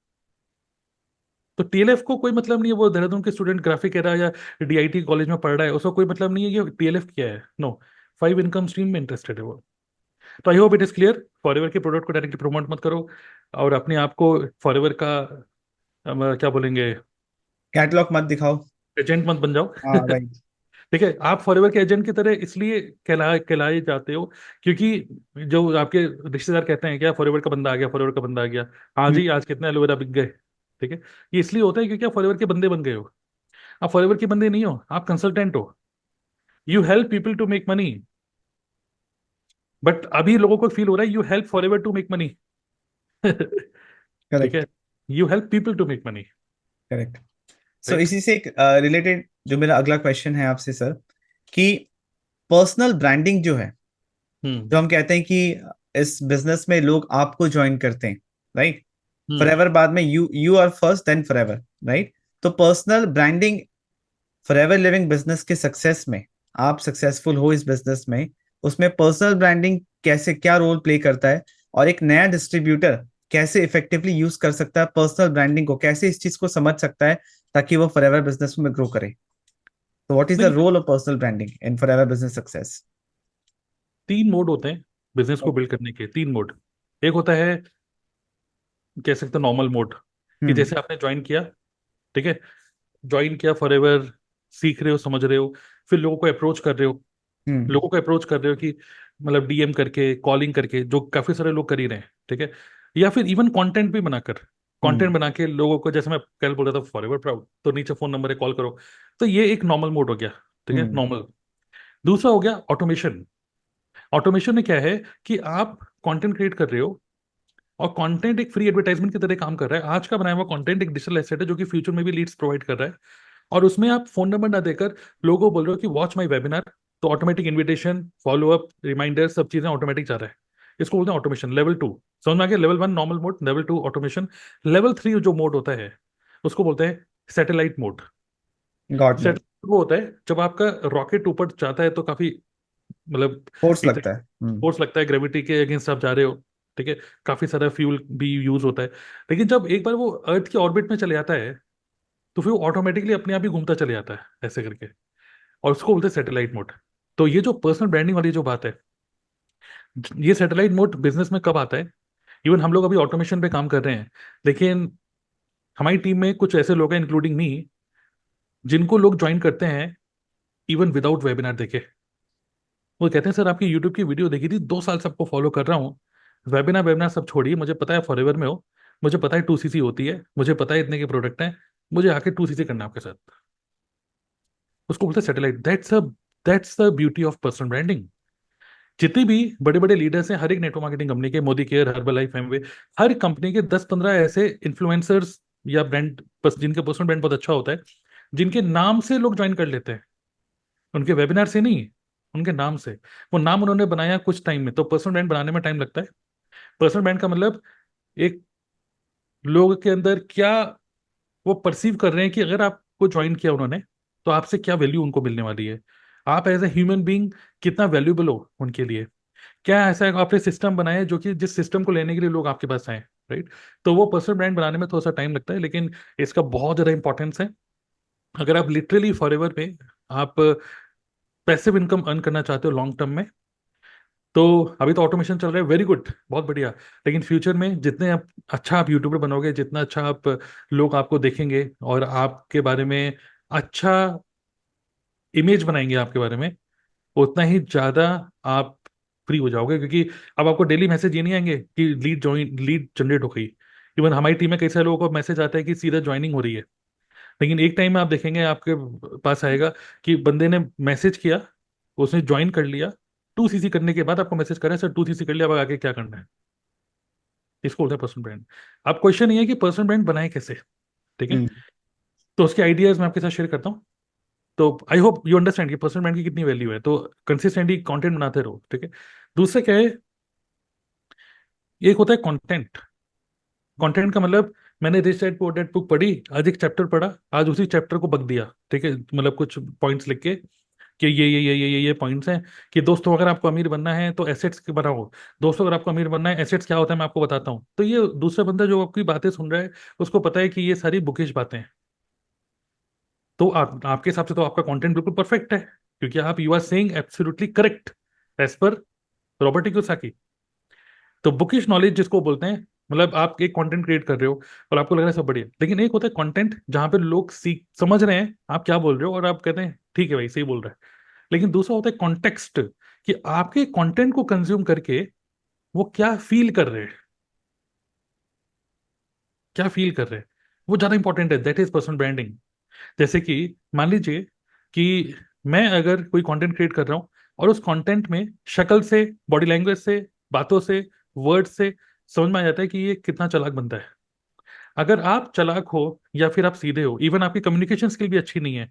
तो टीएलएफ को कोई मतलब नहीं है, वो देहरादून के स्टूडेंट ग्राफिक एरा या डीआईटी कॉलेज में पढ़ रहा है, उसको कोई मतलब नहीं है कि टीएलएफ क्या है। नो, 5 इनकम स्ट्रीम में इंटरेस्टेड है वो। तो I hope it is clear. Forever के प्रोडक्ट को डायरेक्टली प्रमोट मत करो, और अपने आप को फॉरएवर का क्या बोलेंगे, कैटलॉग मत दिखाओ। एजेंट मत बन जाओ। हाँ राइट। ठीक है, आप फॉरएवर के एजेंट की तरह इसलिए कहलाए जाते हो क्योंकि जो आपके रिश्तेदार कहते हैं क्या, फॉरएवर का बंदा आ गया, फॉरएवर का बंदा आ गया, हाँ हम्म। जी आज कितने एलोवेरा बिक गए। ठीक है, ये इसलिए होता है क्योंकि आप फॉरएवर के बंदे बन गए हो। आप फॉरएवर के बंदे नहीं हो, आप कंसल्टेंट हो। You help people to make money. But अभी लोगों को फील हो रहा है you help Forever to make money. ठीक करेक्ट। है, you help people to make money. Correct. So right. इसी से रिलेटेड जो मेरा अगला क्वेश्चन है आपसे सर, कि पर्सनल ब्रांडिंग जो है, हम्म। जो हम कहते हैं कि इस बिजनेस में लोग आपको ज्वाइन करते हैं, राइट? हम्म। फॉरएवर बाद में you you are first then forever, right? तो personal branding forever living business के सक्सेस में, आप सक्सेसफुल हो इस बिजनेस में, उसमें पर्सनल ब्रांडिंग कैसे क्या रोल प्ले करता है, और एक नया डिस्ट्रीब्यूटर कैसे इफेक्टिवली यूज कर सकता है पर्सनल ब्रांडिंग को, कैसे इस चीज को समझ सकता है ताकि वो फॉरएवर बिजनेस में ग्रो करे? तो व्हाट इज द देखिए, role of personal branding in Forever business success? 3 mode होते हैं बिजनेस को बिल्ड करने के, 3 मोड। एक होता है, कह सकते हैं नॉर्मल मोड, कि हम्म। जैसे आपने ज्वाइन किया, ठीक है, ज्वाइन किया फॉरएवर, सीख रहे हो, समझ रहे हो, फिर लोगों को अप्रोच कर रहे हो, हम्म। लोगों को अप्रोच कर रहे हो कि मतलब डीएम करके, कॉलिंग करके, जो काफी सारे लोग कर ही रहे हैं। ठीक है, या फिर इवन कंटेंट भी बनाकर, कंटेंट हम्म। बना के लोगों को, जैसे मैं कल बोल रहा था फॉरएवर प्राउड, तो नीचे फोन नंबर है, कॉल करो। तो ये एक नॉर्मल मोड हो गया। ठीक है, हम्म। नॉर्मल। दूसरा हो गया ऑटोमेशन। ऑटोमेशन में क्या है कि आप कंटेंट क्रिएट कर रहे हो, और कंटेंट एक फ्री एडवर्टाइजमेंट की तरह काम कर रहा है। आज का बनाया हुआ कंटेंट एक डिजिटल एसेट है जो कि फ्यूचर में भी लीड्स प्रोवाइड कर रहा है। और उसमें आप फोन नंबर ना देकर लोगों को बोल रहे हो कि वॉच माई वेबिनार, तो automatic invitation, follow up, reminder, सब चीजें ऑटोमेटिक जा रहा है। इसको बोलते हैं ऑटोमेशन लेवल 2। समझ में आ गया? Level 1 normal mode, level 2 automation, level 3 जो मोड होता है उसको बोलते हैं satellite mode. God no. Satellite वो होता है जब आपका रॉकेट ऊपर जाता है तो काफी मतलब फोर्स एक लगता तरह है। हम्म। फोर्स लगता है, ग्रेविटी के अगेंस्ट आप जा रहे हो। ठीक है, काफी सारा फ्यूल भी यूज होता है। लेकिन जब एक बार वो अर्थ के ऑर्बिट में चले जाता है तो फिर वो ऑटोमेटिकली अपने आप ही घूमता चले जाता है ऐसे करके, और उसको बोलते हैं सैटेलाइट मोड। तो ये जो पर्सनल ब्रांडिंग वाली जो बात है, ये सैटेलाइट मोड बिजनेस में कब आता है? इवन हम लोग अभी ऑटोमेशन पे काम कर रहे हैं, लेकिन हमारी टीम में कुछ ऐसे लोग हैं, इंक्लूडिंग मी, जिनको लोग ज्वाइन करते हैं इवन विदाउट वेबिनार देखे। वो कहते हैं सर आपकी यूट्यूब की वीडियो देखी थी, 2 साल से आपको फॉलो कर रहा हूँ, वेबिनार वेबिनार सब छोड़िए, मुझे पता है फॉरएवर में हो, मुझे पता है 2cc होती है, मुझे पता है इतने के प्रोडक्ट हैं, मुझे आके 2cc करना है आपके साथ। उसको बोलते हैं satellite. That's the beauty of personal branding. जितने भी बड़े बड़े लीडर्स हैं हर एक नेटवर्क मार्केटिंग कंपनी के, Modicare, Herbalife, Amway, हर कंपनी के 10-15 ऐसे इन्फ्लुएंसर्स या ब्रांड, जिनका पर्सनल ब्रांड बहुत अच्छा होता है, जिनके नाम से लोग ज्वाइन कर लेते हैं, उनके वेबिनार से नहीं, उनके नाम से। वो नाम उन्होंने बनाया कुछ टाइम में, तो पर्सनल ब्रांड बनाने में टाइम लगता है। पर्सनल ब्रांड का मतलब एक लोग के अंदर क्या वो परसीव कर रहे हैं कि अगर आपको ज्वाइन किया उन्होंने, तो आपसे क्या वैल्यू उनको मिलने वाली है, आप एज ए ह्यूमन बीइंग कितना वैल्यूबल हो उनके लिए। क्या ऐसा है आपने सिस्टम बनाया है जो कि जिस सिस्टम को लेने के लिए लोग आपके पास आए, राइट। तो वो पर्सनल ब्रांड बनाने में थोड़ा सा टाइम लगता है, लेकिन इसका बहुत ज्यादा इंपॉर्टेंस है। अगर आप लिटरली फॉरएवर में आप पैसिव इनकम अर्न करना चाहते हो लॉन्ग टर्म में, तो अभी तो ऑटोमेशन चल रहा है, वेरी गुड, बहुत बढ़िया। लेकिन फ्यूचर में जितने आप अच्छा आप यूट्यूबर बनोगे, जितना अच्छा आप लोग आपको देखेंगे और आपके बारे में अच्छा इमेज बनाएंगे आपके बारे में, उतना ही ज्यादा आप फ्री हो जाओगे। क्योंकि अब आपको डेली मैसेज ये नहीं आएंगे कि लीड जनरेट हो गई। इवन हमारी टीम में कई सारे लोगों को मैसेज आता है कि सीधा ज्वाइनिंग हो रही है। लेकिन एक टाइम में आप देखेंगे आपके पास आएगा कि बंदे ने मैसेज किया, उसने ज्वाइन कर लिया, 2cc करने के बाद आपको मैसेज करा, सर 2cc कर लिया, अब आगे क्या करना है। इसको बोलते हैं पर्सनल ब्रांड। अब क्वेश्चन ये है कि पर्सनल ब्रांड बनाए कैसे, ठीक है। हम्म। तो उसके आइडियाज मैं आपके साथ शेयर करता हूँ। तो आई होप यू अंडरस्टैंड कि पर्सनल ब्रांड की कितनी वैल्यू है। तो कंसिस्टेंटली कंटेंट बनाते रहो, ठीक है। दूसरा क्या है, एक होता है कंटेंट। कंटेंट का मतलब, मैंने rich dad poor dad book पढ़ी, आज एक चैप्टर पढ़ा, आज उसी चैप्टर को बक दिया, ठीक है। मतलब कुछ पॉइंट्स लिख के कि ये पॉइंट्स हैं कि दोस्तों अगर आपको अमीर बनना है तो एसेट्स के बनाओ। दोस्तों अगर आपको अमीर बनना है, एसेट्स क्या होता है मैं आपको बताता हूँ। तो ये दूसरा बंदा जो आपकी बातें सुन रहा है, उसको पता है कि ये सारी बुकिश बातें हैं। तो आपके हिसाब से तो आपका कंटेंट बिल्कुल परफेक्ट है, क्योंकि आप you are saying absolutely correct as per Robert Kiyosaki. तो बुकिश नॉलेज जिसको बोलते हैं, मतलब आप एक कंटेंट क्रिएट कर रहे हो और आपको लग रहा है सब बढ़िया, लेकिन एक होता है कंटेंट जहां पे लोग सीख समझ रहे हैं आप क्या बोल रहे हो और आप कहते हैं ठीक है भाई सही बोल रहा है। लेकिन दूसरा होता है कॉन्टेक्स्ट, कि आपके कंटेंट को कंज्यूम करके वो क्या फील कर रहे हैं, क्या फील कर रहे हैं, वो ज्यादा इंपॉर्टेंट है। That is personal branding. जैसे कि मान लीजिए कि मैं अगर कोई कंटेंट क्रिएट कर रहा हूँ और उस कंटेंट में शक्ल से, बॉडी लैंग्वेज से, बातों से, वर्ड से समझ में आ जाता है कि ये कितना चालाक बनता है। अगर आप चालाक हो या फिर आप सीधे हो, इवन आपकी कम्युनिकेशन स्किल भी अच्छी नहीं है,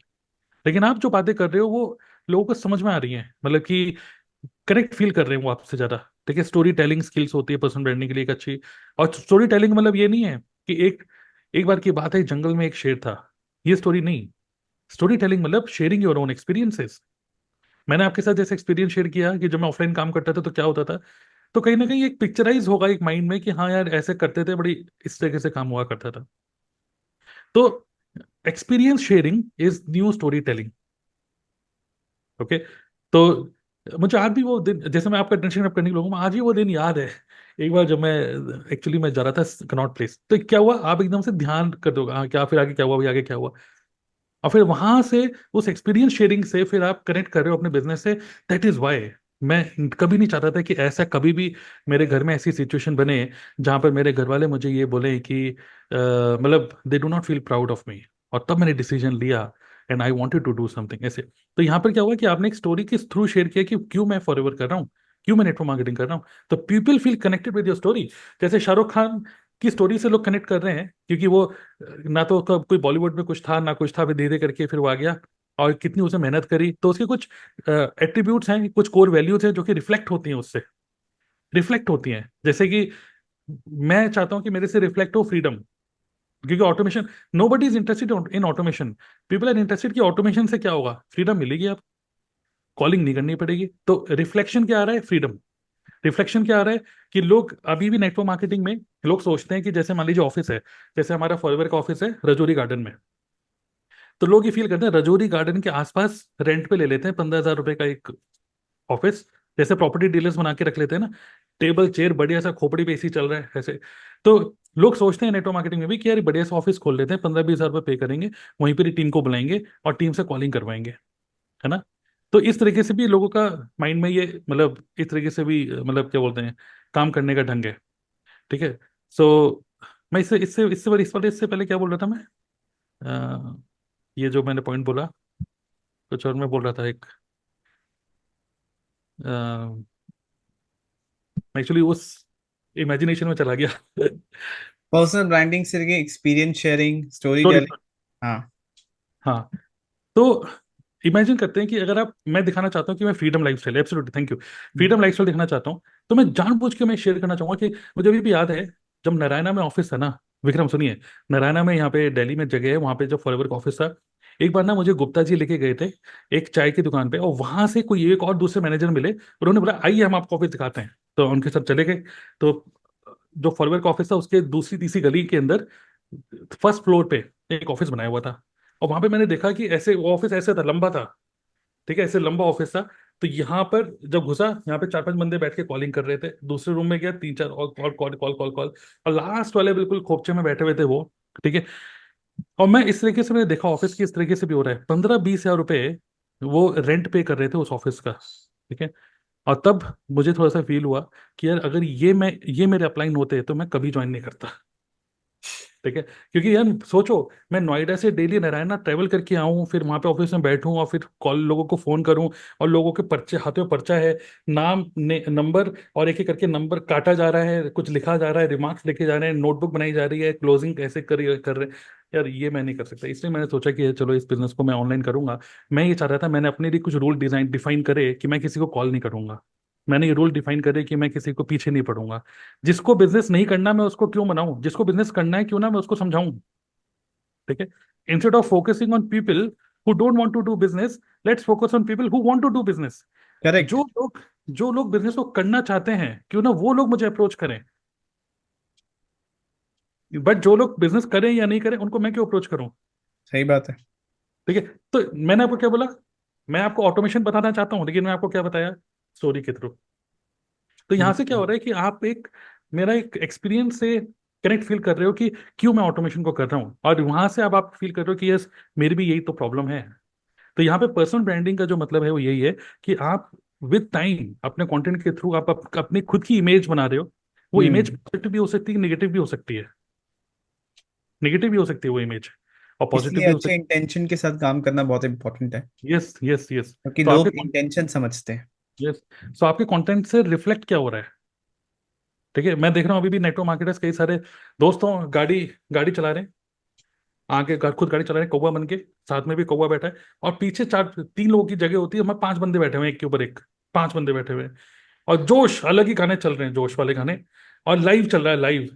लेकिन आप जो बातें कर रहे हो वो लोगों को समझ में आ रही हैं, मतलब कि करेक्ट फील कर रहे हैं वो आपसे ज्यादा। ठीक है, स्टोरी टेलिंग स्किल्स होती है पर्सनल ब्रांडिंग के लिए एक अच्छी। और स्टोरी टेलिंग मतलब ये नहीं है कि एक एक बार की बात है जंगल में एक शेर था, ये स्टोरी नहीं। स्टोरी टेलिंग मतलब शेयरिंग योर ओन एक्सपीरियंसेस। मैंने आपके साथ जैसे एक्सपीरियंस शेयर किया कि जब मैं ऑफलाइन काम करता था तो क्या होता था, तो कहीं ना कहीं एक पिक्चराइज होगा एक माइंड में कि हाँ यार ऐसे करते थे, बड़ी इस तरीके से काम हुआ करता था। तो experience sharing is new story telling. Okay. तो मुझे आज भी वो दिन, जैसे मैं आपका टेंशन अप करने के लोगों में, आज भी वो दिन याद है। एक बार जब मैं एक्चुअली मैं जा रहा था कनॉट प्लेस, तो क्या हुआ, आप एकदम से ध्यान कर दोगे हाँ क्या, फिर आगे क्या हुआ, भाई आगे क्या हुआ। और फिर वहां से उस एक्सपीरियंस शेयरिंग से फिर आप कनेक्ट कर रहे हो अपने बिजनेस से। दैट इज वाई मैं कभी नहीं चाहता था कि ऐसा कभी भी मेरे घर में ऐसी सिचुएशन बने जहां पर मेरे घर वाले मुझे ये बोले कि मतलब they do not feel proud of me. और तब मैंने डिसीजन लिया and I wanted to do something ऐसे। तो यहाँ पर क्या हुआ कि आपने एक स्टोरी के थ्रू शेयर किया कि क्यों मैं फॉरएवर कर रहा हूँ, क्यों मैं नेटवर्क मार्केटिंग कर रहा हूँ। तो people feel connected with your story. जैसे शाहरुख खान की स्टोरी से लोग कनेक्ट कर रहे हैं क्योंकि वो ना तो कोई बॉलीवुड में कुछ था ना कुछ था, फिर धीरे करके फिर वो आ गया। और कितनी उसने मेहनत करी, तो उसके कुछ एट्रीब्यूट्स हैं, कुछ कोर वैल्यूज हैं जो कि रिफ्लेक्ट होती हैं उससे, रिफ्लेक्ट होती हैं। जैसे कि मैं चाहता हूं कि मेरे से रिफ्लेक्ट हो फ्रीडम, क्योंकि automation, nobody is interested in automation. People are interested कि ऑटोमेशन से क्या होगा, फ्रीडम मिलेगी, आप कॉलिंग नहीं करनी पड़ेगी। तो रिफ्लेक्शन क्या आ रहा है, फ्रीडम। रिफ्लेक्शन क्या आ रहा है कि लोग अभी भी नेटवर्क मार्केटिंग में लोग सोचते हैं कि जैसे मान लीजिए ऑफिस है, जैसे हमारा फॉरएवर का ऑफिस है रजौरी गार्डन में, तो लोग ये फील करते हैं रजौरी गार्डन के आसपास रेंट पे ले लेते हैं 15,000 रुपए का एक ऑफिस। जैसे प्रॉपर्टी डीलर्स बना के रख लेते हैं ना, टेबल चेयर बढ़िया सा, खोपड़ी पे एसी चल रहा है ऐसे। तो लोग सोचते हैं नेटवर्क मार्केटिंग में भी कि यार बढ़िया सा ऑफिस खोल लेते हैं, 15-20 हज़ार रुपये पे करेंगे, वहीं पर ही टीम को बुलाएंगे और टीम से कॉलिंग करवाएंगे, है ना। तो इस तरीके से भी लोगों का माइंड में ये, मतलब इस तरीके से भी मतलब क्या बोलते हैं, काम करने का ढंग है। ठीक है। सो मैं इससे पहले क्या बोल रहा था मैं? अ, ये जो मैंने पॉइंट बोला, कुछ और मैं बोल रहा था एक, एक्चुअली उस इमेजिनेशन में चला गया। पर्सनल ब्रांडिंग से लेके experience sharing, story story. Telling. हाँ। हाँ। तो इमेजिन करते हैं कि अगर आप, मैं दिखाना चाहता हूँ कि मैं freedom lifestyle, absolutely thank you, freedom lifestyle दिखाना चाहता हूँ, तो मैं जानबूझ के मैं शेयर करना चाहूंगा कि मुझे अभी भी याद है जब नारायणा में ऑफिस था ना, विक्रम सुनिए, नारायणा में यहाँ पे दिल्ली में जगह है, वहां पे जब फॉरएवर का ऑफिस था, एक बार ना मुझे गुप्ता जी लेके गए थे एक चाय की दुकान पे, और वहां से कोई एक और दूसरे मैनेजर मिले, उन्होंने बोला आइए हम आपको ऑफिस दिखाते हैं, तो उनके साथ चले गए। तो जो फॉरएवर का ऑफिस था उसके दूसरी तीसरी गली के अंदर फर्स्ट फ्लोर पे एक ऑफिस बनाया हुआ था, और वहां पे मैंने देखा कि ऐसे वो ऑफिस ऐसे था, लंबा था, ठीक है, ऐसे लंबा ऑफिस था। तो यहाँ पर जब घुसा, यहाँ पे चार पांच बंदे बैठ के कॉलिंग कर रहे थे, दूसरे रूम में गया, तीन चार और call call call call call, और लास्ट वाले बिल्कुल खोपचे में बैठे हुए थे वो, ठीक है। और मैं इस तरीके से मैंने देखा ऑफिस की इस तरीके से भी हो रहा है, 15-20 हजार रुपए वो रेंट पे कर रहे थे उस ऑफिस का, ठीक है। और तब मुझे थोड़ा सा फील हुआ कि यार अगर ये मेरे अपलाइन होते तो मैं कभी ज्वाइन नहीं करता, ठीक है। क्योंकि यार सोचो, मैं नोएडा से डेली नारायणा ट्रेवल करके आऊं, फिर वहां पे ऑफिस में बैठूं, और फिर कॉल लोगों को फोन करूं, और लोगों के पर्चे हाथों में पर्चा है, नाम नंबर, और एक एक करके नंबर काटा जा रहा है, कुछ लिखा जा रहा है, रिमार्क्स लिखे जा रहे हैं, नोटबुक बनाई जा रही है, क्लोजिंग कैसे कर रहे हैं। यार ये मैं नहीं कर सकता, इसलिए मैंने सोचा कि चलो इस बिजनेस को मैं ऑनलाइन करूंगा। मैं ये चाह रहा था, मैंने अपने लिए कुछ रूल डिफाइन करे कि मैं किसी को कॉल नहीं करूंगा, मैंने ये रूल डिफाइन करे कि मैं किसी को पीछे नहीं पड़ूंगा। जिसको बिजनेस नहीं करना मैं उसको क्यों मनाऊं, जिसको बिजनेस करना है क्यों ना मैं उसको समझाऊं, ठीक है। Instead of focusing on people who don't want to do business, let's focus on people who want to do business. Correct. जो लोग जो लोग बिजनेस को करना चाहते हैं क्यों ना वो लोग मुझे अप्रोच करें, बट जो लोग बिजनेस करें या नहीं करें उनको मैं क्यों अप्रोच करूं, सही बात है। ठीक है। तो मैंने आपको क्या बोला, मैं आपको ऑटोमेशन बताना चाहता हूं, लेकिन मैं आपको क्या बताया, स्टोरी के थ्रू। तो यहां से क्या हो हम्म। रहा है कि आप एक, मेरा एक एक्सपीरियंस से कनेक्ट फील कर रहे हो कि क्यों मैं ऑटोमेशन को कर रहा हूँ, और वहां से अब आप फील कर रहे हो कि यस मेरी भी यही तो प्रॉब्लम है। तो यहाँ पे पर्सनल ब्रांडिंग का जो मतलब है वो यही है कि आप विद टाइम अपने कंटेंट के थ्रू आप अपनी खुद की इमेज बना रहे हो। वो इमेज हम्म। पॉजिटिव भी हो सकती है, नेगेटिव भी हो सकती है, नेगेटिव भी हो सकती है वो इमेज, और पॉजिटिव इसलिए भी हो अच्छे सकती इंटेंशन के साथ काम करना बहुत इंपॉर्टेंट है, है। Yes yes yes. क्योंकि तो आपके, लोग इंटेंशन समझते हैं। यस, तो आपके कंटेंट से रिफ्लेक्ट क्या हो रहा है, ठीक है। मैं देख रहा हूँ अभी भी नेटवर्क मार्केटर्स कई सारे दोस्तों गाड़ी गाड़ी चला रहे हैं, आगे खुद गाड़ी चला रहे हैं कौवा बन के, साथ में भी कौवा बैठा है, और पीछे चार तीन लोगों की जगह होती है, हमें पांच बंदे बैठे हुए हैं एक के ऊपर एक, पांच बंदे बैठे हुए हैं, और जोश अलग ही गाने चल रहे हैं, जोश वाले गाने, और लाइव चल रहा है, लाइव।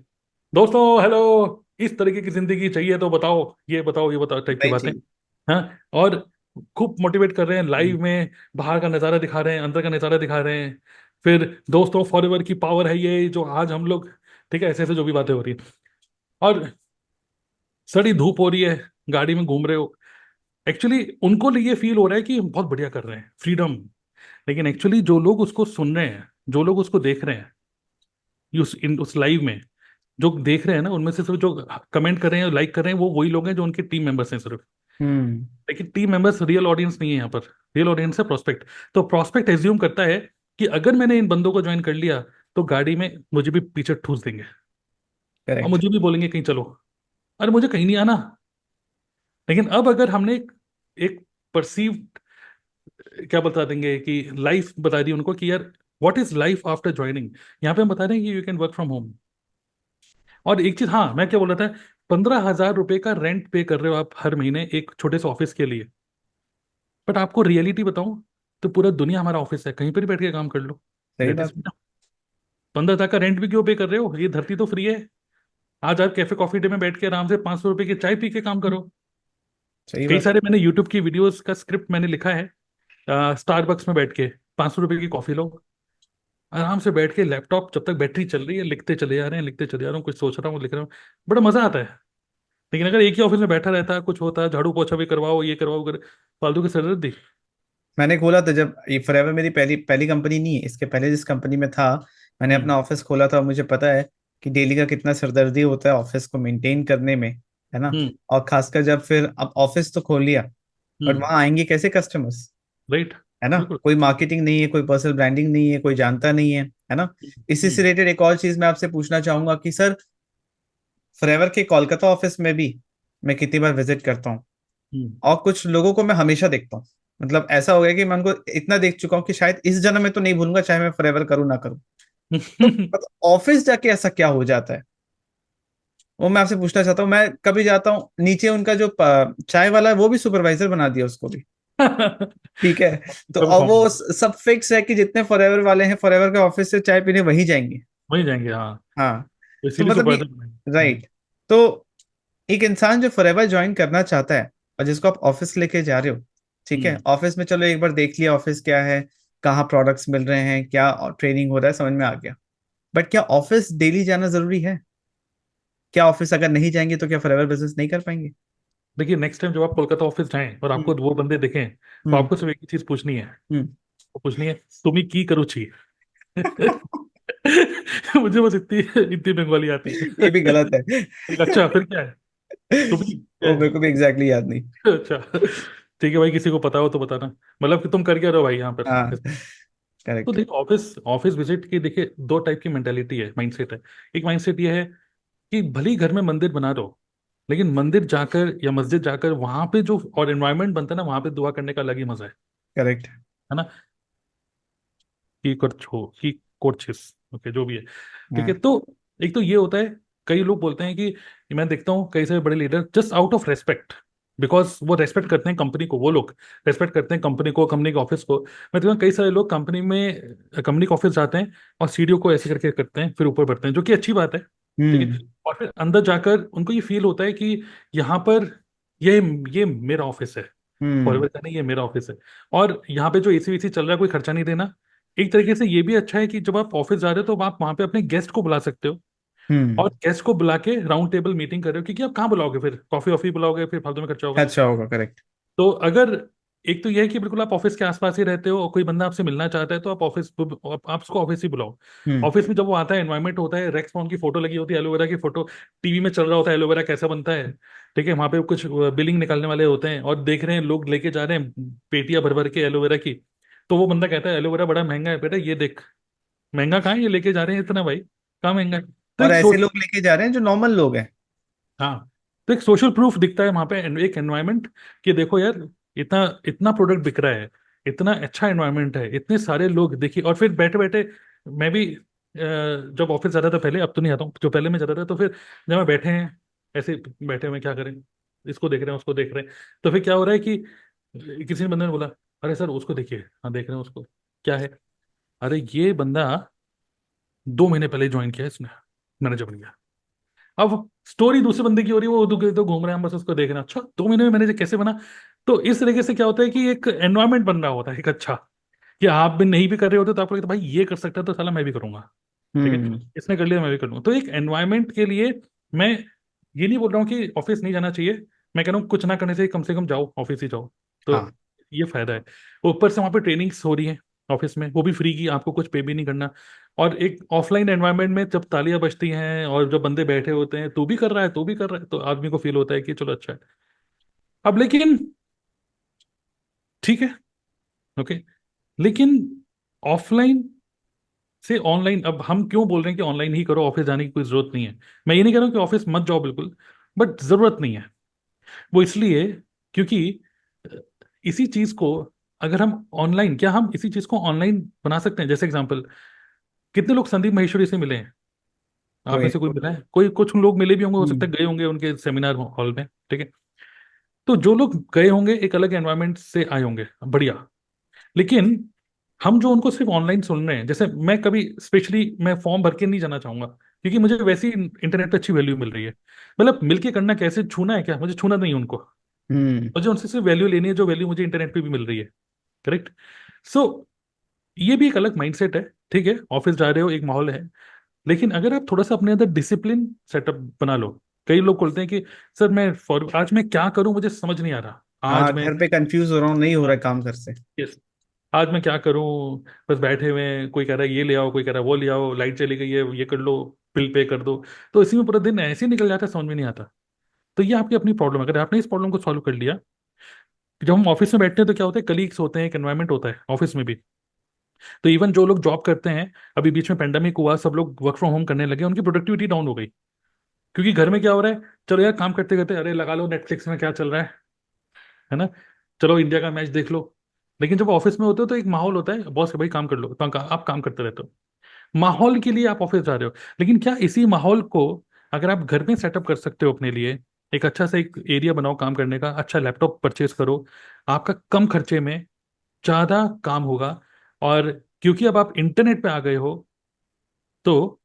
दोस्तों हेलो, इस तरीके की जिंदगी चाहिए तो बताओ, ये बताओ टाइप की नहीं बातें। चाहिए। हाँ, और खूब मोटिवेट कर रहे हैं हम्म। लाइव में, बाहर का नज़ारा दिखा रहे हैं, अंदर का नज़ारा दिखा रहे हैं। फिर दोस्तों फॉरएवर की पावर है ये जो आज हम लोग, ठीक है, ऐसे ऐसे जो भी बातें हो रही हैं, और सड़ी धूप हो रही है, गाड़ी में घूम रहे हो, एक्चुअली उनको लिए फील हो रहा है कि हम बहुत बढ़िया कर रहे हैं, फ्रीडम। लेकिन एक्चुअली जो लोग उसको सुन रहे हैं, जो लोग उसको देख रहे हैं, उस लाइव में जो देख रहे हैं ना, उनमें से सिर्फ जो कमेंट कर रहे हैं, लाइक कर रहे हैं, वो वही लोग हैं जो उनके टीम मेंबर्स हैं सिर्फ। हम्म। लेकिन टीम मेंबर्स रियल ऑडियंस नहीं है यहाँ पर, रियल ऑडियंस है प्रोस्पेक्ट। तो प्रोस्पेक्ट एज्यूम करता है कि अगर मैंने इन बंदों को ज्वाइन कर लिया तो गाड़ी में मुझे भी पीछे ठूस देंगे, और करेक्ट। मुझे भी बोलेंगे कहीं चलो, अरे मुझे कहीं नहीं आना। लेकिन अब अगर हमने एक परसीव्ड, क्या बता देंगे कि लाइफ बता दी उनको कि यार what is life after joining, यहाँ पे हम बता रहे हैं कि you can work from home. और एक चीज, हाँ मैं क्या बोल रहा था, 15 हजार रुपए का रेंट पे कर रहे हो आप हर महीने एक छोटे से ऑफिस के लिए, बट आपको रियलिटी बताऊं तो पूरा दुनिया हमारा ऑफिस है, कहीं पर भी बैठ के काम कर लो, सही दैट इज। बात है। 15 हजार का रेंट भी क्यों पे कर रहे हो, ये धरती तो फ्री है। आज आप कैफे कॉफी डे में बैठ के आराम से 500 रुपए की चाय पी के काम करो। सही कई बात। सारे मैंने यूट्यूब की वीडियोस का स्क्रिप्ट मैंने लिखा है, स्टारबक्स में बैठ के 500 रुपए की कॉफी लो, आराम से बैठ के लैपटॉप जब तक बैटरी चल रही है लिखते चले जा रहे हैं, लिखते चले जा रहा हूँ, कुछ सोच रहा हूँ लिख रहा हूँ, बड़ा मजा आता है। लेकिन अगर एक ही ऑफिस में बैठा रहता, कुछ होता, झाड़ू पोछा भी करवाओ, ये करवाओ कर, फालतू की सरदर्दी। मैंने खोला था जब ये फॉरएवर मेरी पहली पहली कंपनी नहीं है, इसके पहले जिस कंपनी में था, मैंने हम्म अपना ऑफिस खोला था, मुझे पता है कि डेली का कितना सरदर्दी होता है ऑफिस को मेंटेन करने में, है ना। हम्म और खासकर जब फिर अब ऑफिस तो खोल लिया, बट हम्म। वहां आएंगे कैसे कस्टमर्स, राइट। है ना। बिल्कुल। कोई मार्केटिंग नहीं है, कोई पर्सनल ब्रांडिंग नहीं है, कोई जानता नहीं है, है ना। इसी से हम्म रिलेटेड एक और चीज मैं आपसे पूछना चाहूंगा कि सर, फॉरएवर के कोलकाता ऑफिस में भी मैं कितनी बार विजिट करता हूँ, हम्म। और कुछ लोगों को मैं हमेशा देखता हूँ। मतलब ऐसा हो गया कि मैं उनको इतना देख चुका हूँ कि शायद इस जन्म में तो नहीं भूलूंगा, चाहे मैं फॉरएवर करूँ ना करूँ। तो मतलब ऑफिस जाके ऐसा क्या हो जाता है, वो मैं आपसे पूछना चाहता हूँ। मैं कभी जाता हूँ नीचे, उनका जो चाय वाला है वो भी सुपरवाइजर बना दिया उसको भी। ठीक है। तो कभी अब फॉर्म वो सब फिक्स है कि जितने फॉरएवर वाले हैं फॉरएवर के ऑफिस से चाय पीने वहीं जाएंगे। वही जाएंगे, हाँ। हाँ। तो तो इसीलिए मतलब ये, सुपरवाइजर बनाएंगे। राइट। तो एक इंसान जो फॉरएवर ज्वाइन करना चाहता है और जिसको आप ऑफिस लेके जा रहे हो, ठीक है, हम्म। ऑफिस में चलो एक बार देख लिया ऑफिस क्या है, कहाँ प्रोडक्ट्स मिल रहे हैं, क्या ट्रेनिंग हो रहा है, समझ में आ गया। बट क्या ऑफिस डेली जाना जरूरी है? क्या ऑफिस अगर नहीं जाएंगे तो क्या फॉरएवर बिजनेस नहीं कर पाएंगे? देखिए, नेक्स्ट टाइम जब आप कोलकाता ऑफिस जाएं और हम्म। आपको वो बंदे दिखें, तो हम्म। आपको सिर्फ एक ही चीज पूछनी है। हम्म। वो पूछनी है, तुम्ही की करो छी। मुझे बस इतनी इतनी बंगाली आती है। ये भी गलत है। अच्छा, फिर क्या है? तुम्ही क्या वो है? मेरे को भी एग्जैक्टली exactly याद नहीं। अच्छा, ठीक है भाई, किसी को पता हो तो बताना। मतलब कि तुम कर क्या रहे हो भाई यहाँ पर? हाँ, तो करेक्ट। देखो, ऑफिस ऑफिस विजिट की देखिए दो टाइप की मेंटेलिटी है, माइंडसेट है। एक माइंडसेट ये है कि भले ही घर में मंदिर बना दो, लेकिन मंदिर जाकर या मस्जिद जाकर वहां पे जो और एनवायरनमेंट बनता है ना, वहां पे दुआ करने का अलग ही मजा करेक्ट। है ना? की कर छो की कोर्चिस, ओके, जो भी है। ठीक है, हाँ। तो एक तो ये होता है, कई लोग बोलते हैं कि मैं देखता हूँ कई सारे बड़े leader just out of respect, because वो रेस्पेक्ट करते हैं कंपनी को, वो लोग रेस्पेक्ट करते हैं कंपनी को, कंपनी के ऑफिस को। मैं देखता हूँ कई सारे लोग कंपनी में, कंपनी के ऑफिस जाते हैं और सीढ़ियों को ऐसे करके करते हैं, फिर ऊपर बढ़ते हैं, जो कि अच्छी बात है। ठीक है। हम्म। और फिर अंदर जाकर उनको ये फील होता है कि यहाँ पर ये ये मेरा ऑफिस है, हम्म। फॉरएवर का नहीं, ये मेरा ऑफिस है। और यहाँ पे जो एसी वेसी चल रहा है, कोई खर्चा नहीं देना। एक तरीके से ये भी अच्छा है कि जब आप ऑफिस जा रहे हो तो आप वहां पे अपने गेस्ट को बुला सकते हो, हम्म। और गेस्ट को बुला के राउंड टेबल मीटिंग कर रहे हो, क्योंकि आप कहाँ बुलाओगे, फिर कॉफी ऑफी बुलाओगे, फिर फालतू में खर्चा होगा। अच्छा होगा, करेक्ट। तो अगर एक तो यह है कि बिल्कुल आप ऑफिस के आसपास ही रहते हो और कोई बंदा आपसे मिलना चाहता है, तो आप आप उसको ऑफिस ही बुलाओ। हम्म। ऑफिस में जब वो आता है, एनवायरनमेंट होता है, रेक्स की फोटो लगी होती है, एलोवेरा की फोटो, टीवी में चल रहा होता है एलोवेरा कैसा बनता है। ठीक है, वहां पे कुछ बिलिंग निकालने वाले होते हैं और देख रहे हैं लोग लेके जा रहे हैं पेटियां भर भर के एलोवेरा की। तो वो बंदा कहता है एलोवेरा बड़ा महंगा है बेटा, ये देख। महंगा कहाँ है, ये लेके जा रहे हैं इतना भाई, कहाँ महंगा है? तो और एक ऐसे सोच, लोग लेके जा रहे हैं जो नॉर्मल लोग हैं। हाँ, तो एक सोशल प्रूफ दिखता है वहां पे, एक एनवायरनमेंट, कि देखो यार, इतना इतना प्रोडक्ट बिक रहा है, इतना अच्छा एनवायरनमेंट है, इतने सारे लोग देखिए। और फिर बैठे बैठे मैं भी जब ऑफिस जाता था पहले, अब तो नहीं आता हूँ, जो पहले मैं जाता था, तो फिर जब मैं बैठे हैं ऐसे, बैठे हुए क्या करें, इसको देख रहे हैं उसको देख रहे हैं, तो फिर क्या हो रहा है कि किसी ने बंदे ने बोला, अरे सर उसको देखिए, हाँ देख रहे हैं उसको, क्या है? अरे ये बंदा 2 महीने पहले ज्वाइन किया इसने, मैनेजर बन गया। अब स्टोरी दूसरे बंदे की हो रही है, वो तो घूम रहे हैं, हम बस उसको देख रहे हैं, अच्छा 2 महीने में मैंने कैसे बना? तो इस तरीके से क्या होता है कि एक एनवायरनमेंट बन रहा होता है एक अच्छा, कि आप भी नहीं भी कर रहे होते तो आपको लगता है भाई ये कर सकता है तो साला मैं भी करूंगा। ठीक है, हम्म। इसने कर लिया मैं भी कर लूंगा। तो एक एनवायरनमेंट के लिए मैं ये नहीं बोल रहा हूँ कि ऑफिस नहीं जाना चाहिए, मैं कह रहा हूँ कुछ ना करने से कम से कम जाओ, ऑफिस ही जाओ। तो हाँ। ये फायदा है। ऊपर से वहाँ पे ट्रेनिंग्स हो रही है ऑफिस में, वो भी फ्री की, आपको कुछ पे भी नहीं करना। और एक ऑफलाइन एनवायरनमेंट में जब तालियां बजती हैं और जब बंदे बैठे होते हैं, तू भी कर रहा है, तू भी कर रहा है, तो आदमी को फील होता है कि चलो अच्छा है। अब लेकिन, ठीक है, ओके, लेकिन ऑफलाइन से ऑनलाइन, अब हम क्यों बोल रहे हैं कि ऑनलाइन ही करो, ऑफिस जाने की कोई जरूरत नहीं है? मैं ये नहीं कह रहा हूँ कि ऑफिस मत जाओ बिल्कुल, बट जरूरत नहीं है। वो इसलिए क्योंकि अ, इसी चीज को अगर हम ऑनलाइन, क्या हम इसी चीज को ऑनलाइन बना सकते हैं? जैसे एग्जांपल, कितने लोग संदीप महेश्वरी से मिले हैं? आप में कोई। से कोई मिला है? कोई, कुछ लोग मिले भी होंगे, हो सकता हम्म। है गए होंगे उनके सेमिनार हॉल में। ठीक है, तो जो लोग गए होंगे एक अलग एनवायरनमेंट से आए होंगे, बढ़िया। लेकिन हम जो उनको सिर्फ ऑनलाइन सुन रहे हैं, जैसे मैं कभी स्पेशली मैं फॉर्म भर के नहीं जाना चाहूंगा, क्योंकि मुझे वैसे ही इंटरनेट पे अच्छी वैल्यू मिल रही है। मतलब मिलके करना कैसे, छूना है क्या? मुझे छूना नहीं है उनको, हम्म। मुझे उनसे सिर्फ वैल्यू लेनी है, जो वैल्यू मुझे इंटरनेट पे भी मिल रही है। करेक्ट। सो ये भी एक अलग माइंडसेट है। ठीक है, ऑफिस जा रहे हो, एक माहौल है, लेकिन अगर आप थोड़ा सा अपने अंदर डिसिप्लिन सेटअप बना लो। कई लोग बोलते हैं कि सर मैं फॉर आज मैं क्या करूं, मुझे समझ नहीं आ रहा, आज हाँ, मैं, घर पे कंफ्यूज हो रहा हूँ, नहीं हो रहा है काम घर से। यस, आज मैं क्या करूं, बस बैठे हुए हैं, कोई कह रहा है ये ले आओ, कोई कह रहा है वो ले आओ, लाइट चली गई है ये कर लो, बिल पे कर दो। तो इसी में पूरा दिन ऐसे ही निकल जाता है, समझ में नहीं आता। तो ये आपकी अपनी प्रॉब्लम है। अगर आपने इस प्रॉब्लम को सॉल्व कर लिया, जब हम ऑफिस में बैठते हैं तो क्या होता है, कलीग्स होते हैं, एक एनवायरनमेंट होता है ऑफिस में भी। तो इवन जो लोग जॉब करते हैं, अभी बीच में पेंडेमिक हुआ, सब लोग वर्क फ्रॉम होम करने लगे, उनकी प्रोडक्टिविटी डाउन हो गई, क्योंकि घर में क्या हो रहा है, चलो यार काम करते करते अरे लगा लो नेटफ्लिक्स में क्या चल रहा है ना, चलो इंडिया का मैच देख लो। लेकिन जब ऑफिस में होते हो तो एक माहौल होता है, बॉस भाई काम कर लो, तो आप काम करते रहते हो, माहौल के लिए आप ऑफिस जा रहे हो। लेकिन क्या इसी माहौल को अगर आप घर में सेटअप कर सकते हो अपने लिए, एक अच्छा सा एक एरिया बनाओ काम करने का, अच्छा लैपटॉप परचेज करो, आपका कम खर्चे में ज्यादा काम होगा। और क्योंकि अब आप इंटरनेट पे आ गए हो, तो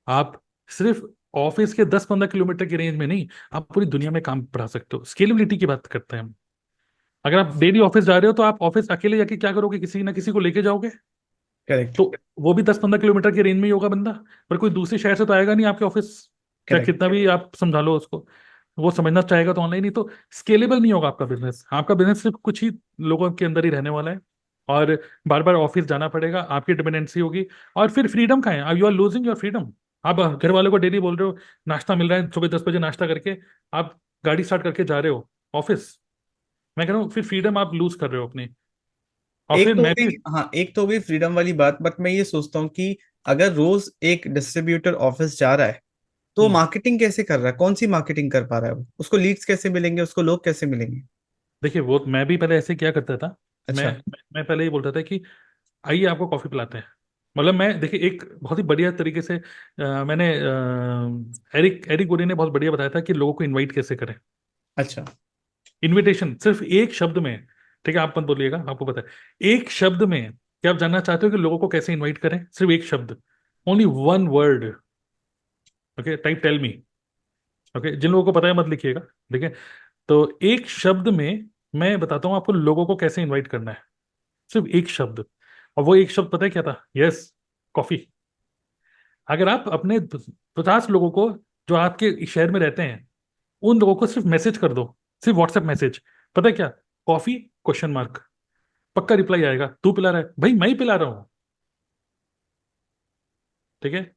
आप सिर्फ ऑफिस के 10-15 किलोमीटर की रेंज में नहीं, आप पूरी दुनिया में काम बढ़ा सकते हो। स्केलेबिलिटी की बात करते हैं हम। अगर आप डेली ऑफिस जा रहे हो तो आप ऑफिस अकेले जाके क्या करोगे, किसी ना किसी को लेके जाओगे। करेक्ट। तो वो भी 10-15 किलोमीटर की रेंज में ही होगा बंदा, पर कोई दूसरे शहर से तो आएगा नहीं आपके ऑफिस। चाहे करेक्ट। कितना भी आप समझा लो उसको, वो समझना चाहेगा तो ऑनलाइन ही। तो स्केलेबल नहीं होगा आपका बिजनेस, आपका बिजनेस सिर्फ कुछ ही लोगों के अंदर ही रहने वाला है। और बार बार ऑफिस जाना पड़ेगा, आपकी डिपेंडेंसी होगी। और फिर फ्रीडम कहाँ है, you are losing your freedom. आप घर वालों को डेली बोल रहे हो, नाश्ता मिल रहा है सुबह 10 बजे, नाश्ता करके आप गाड़ी स्टार्ट करके जा रहे हो ऑफिस। मैं कह रहा हूँ फिर फ्रीडम आप लूज कर रहे हो अपनी। और एक फिर तो हो मैं भी। गई, हाँ, एक तो हो गई फ्रीडम वाली बात, बट मैं ये सोचता हूँ कि अगर रोज एक डिस्ट्रीब्यूटर ऑफिस जा रहा है तो हम्म, मार्केटिंग कैसे कर रहा है, कौन सी मार्केटिंग कर पा रहा है वो, उसको लीड्स कैसे मिलेंगे, उसको लोग कैसे मिलेंगे? देखिए वो मैं भी पहले ऐसे क्या करता था। मैं अच्छा। मैं पहले ये बोलता था कि आइए आपको कॉफी पिलाते हैं। मतलब मैं देखिए एक बहुत ही बढ़िया तरीके से मैंने एरिक एरिक गोरी ने बहुत बढ़िया बताया था कि लोगों को इनवाइट कैसे करें। अच्छा। इनविटेशन सिर्फ एक शब्द में, ठीक है आप मत बोलिएगा, आपको पता है एक शब्द में। क्या आप जानना चाहते हो कि लोगों को कैसे इनवाइट करें? सिर्फ एक शब्द, only one word. Okay, type tell me. Okay, जिन लोगों को पता है मत लिखिएगा। ठीक है, तो एक शब्द में मैं बताता हूँ आपको लोगों को कैसे इनवाइट करना है। सिर्फ एक शब्द। और वो एक शब्द पता है क्या था? Yes, coffee. अगर आप अपने 50 लोगों को जो आपके शहर में रहते हैं, उन लोगों को सिर्फ मैसेज कर दो, सिर्फ व्हाट्सएप मैसेज, पता है क्या? Coffee, question mark. पक्का रिप्लाई आएगा, तू पिला रहा है भाई, मैं ही पिला रहा हूँ। ठीक है।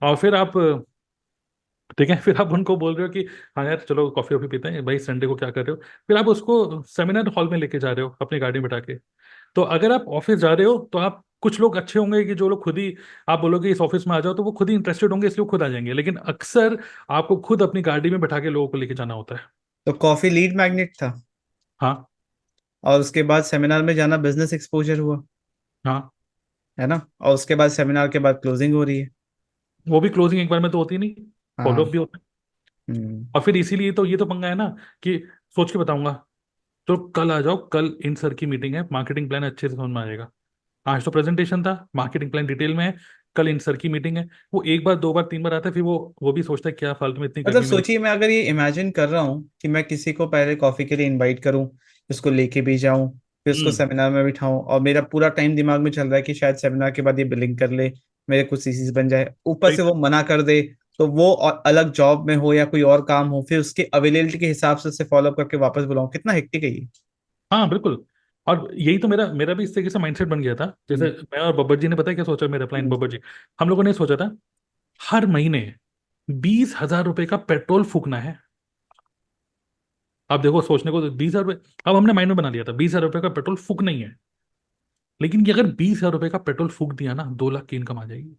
और फिर आप, ठीक है, फिर आप उनको बोल रहे हो कि हाँ यार चलो कॉफी वॉफी पीते हैं भाई, संडे को क्या कर रहे हो। फिर आप उसको सेमिनार हॉल में लेके जा रहे हो अपनी गाड़ी में बैठा के। तो अगर आप ऑफिस जा रहे हो तो आप, कुछ लोग अच्छे होंगे कि जो लोग खुद ही, आप बोलोगे इस ऑफिस में आ जाओ, तो वो खुद ही इंटरेस्टेड होंगे इसलिए वो खुद आ जाएंगे। लेकिन अक्सर आपको खुद अपनी गाड़ी में बैठा के लोगों को लेके जाना होता है। तो कॉफी लीड मैग्नेट था, हाँ। और उसके बाद सेमिनार में जाना बिजनेस एक्सपोजर हुआ, हाँ, है ना, और उसके बाद सेमिनार के बाद क्लोजिंग हो रही है। वो भी क्लोजिंग एक बार में तो होती नहीं, हाँ। फॉलोअप भी होता है। हम्म। और फिर इसीलिए तो ये तो पंगा है ना कि सोच के बताऊंगा, तो कल आ जाओ, कल इन सर की मीटिंग है, मार्केटिंग प्लान अच्छे से समझ में आ जाएगा। आज तो प्रेजेंटेशन था, मार्केटिंग प्लान डिटेल में है, कल इन सर की मीटिंग है। वो एक बार, दो बार, तीन बार आता है, फिर वो भी सोचता है क्या फालतू में इतनी मतलब गर्मी में सोचिए, मैं अगर ये इमेजिन कर रहा हूँ कि मैं किसी को पहले कॉफी के लिए इनवाइट करूँ, उसको लेके भी जाऊं, फिर उसको हम्म। सेमिनार में बिठाऊं, और मेरा पूरा टाइम दिमाग में चल रहा है कि शायद सेमिनार के बाद ये बिलिंग कर ले, मेरे कुछ सीसीज बन जाए, ऊपर से राइट। वो मना कर दे, तो वो और अलग जॉब में हो या कोई और काम हो, फिर उसके अवेलेबिलिटी के हिसाब से उसे फॉलो करके वापस बुलाऊं, कितना हेक्टिक है ये। हाँ बिल्कुल। और यही तो मेरा मेरा भी इस तरीके से माइंडसेट बन गया था। जैसे हम्म। मैं और बब्बर जी ने, पता है क्या सोचा, मेरा प्लान, हम्म। बब्बर जी, हम लोगों ने सोचा था हर महीने 20,000 रुपए का पेट्रोल फूकना है। आप देखो सोचने को तो 20,000 रुपये, अब हमने माइंड में बना लिया था 20,000 रुपये का पेट्रोल फूक नहीं है। लेकिन ये अगर 20,000 रुपये का पेट्रोल फूक दिया ना, 2 लाख की इनकम आ जाएगी।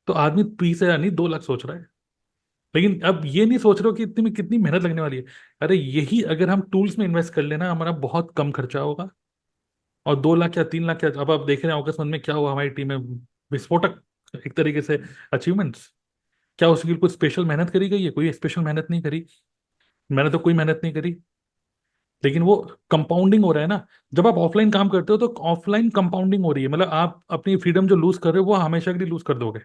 तो आदमी 20,000 नहीं 2 लाख सोच रहा है। लेकिन अब ये नहीं सोच रहे हो कि इतनी में कितनी मेहनत लगने वाली है। अरे यही अगर हम टूल्स में इन्वेस्ट कर लेना, हमारा बहुत कम खर्चा होगा। और 2 लाख या 3 लाख, क्या अब आप देख रहे हैं अगस्त मंथ में क्या हुआ हमारी टीम में, विस्फोटक एक तरीके से अचीवमेंट्स। क्या उसके लिए कुछ स्पेशल मेहनत करी गई है? कोई स्पेशल मेहनत नहीं करी। मैंने तो कोई मेहनत नहीं करी। लेकिन वो कंपाउंडिंग हो रहा है ना। जब आप ऑफलाइन काम करते हो तो ऑफलाइन कंपाउंडिंग हो रही है, मतलब आप अपनी फ्रीडम जो लूज कर रहे हो वो हमेशा के लिए लूज कर दोगे।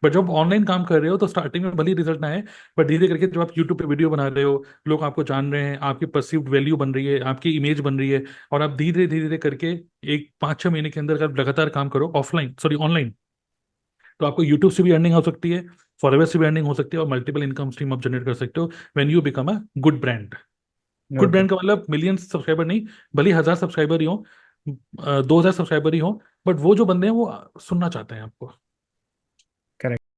बट जब ऑनलाइन काम कर रहे हो तो स्टार्टिंग में भले रिजल्ट ना आए, बट धीरे करके जब आप यूट्यूब पे वीडियो बना रहे हो, लोग आपको जान रहे हैं, आपकी परसीव्ड वैल्यू बन रही है, आपकी इमेज बन रही है, और आप धीरे धीरे धीरे करके एक 5-6 महीने के अंदर अगर लगातार काम करो ऑफलाइन, सॉरी ऑनलाइन, तो आपको यूट्यूब से भी अर्निंग हो सकती है, फॉरएवर से भी अर्निंग हो सकती है, और मल्टीपल इनकम स्ट्रीम आप जनरेट कर सकते हो when you become a good brand. Good okay. Brand का मतलब मिलियंस सब्सक्राइबर नहीं, भले 1,000 सब्सक्राइबर ही हो, 2,000 सब्सक्राइबर ही हो, बट वो जो बंदे हैं वो सुनना चाहते हैं आपको।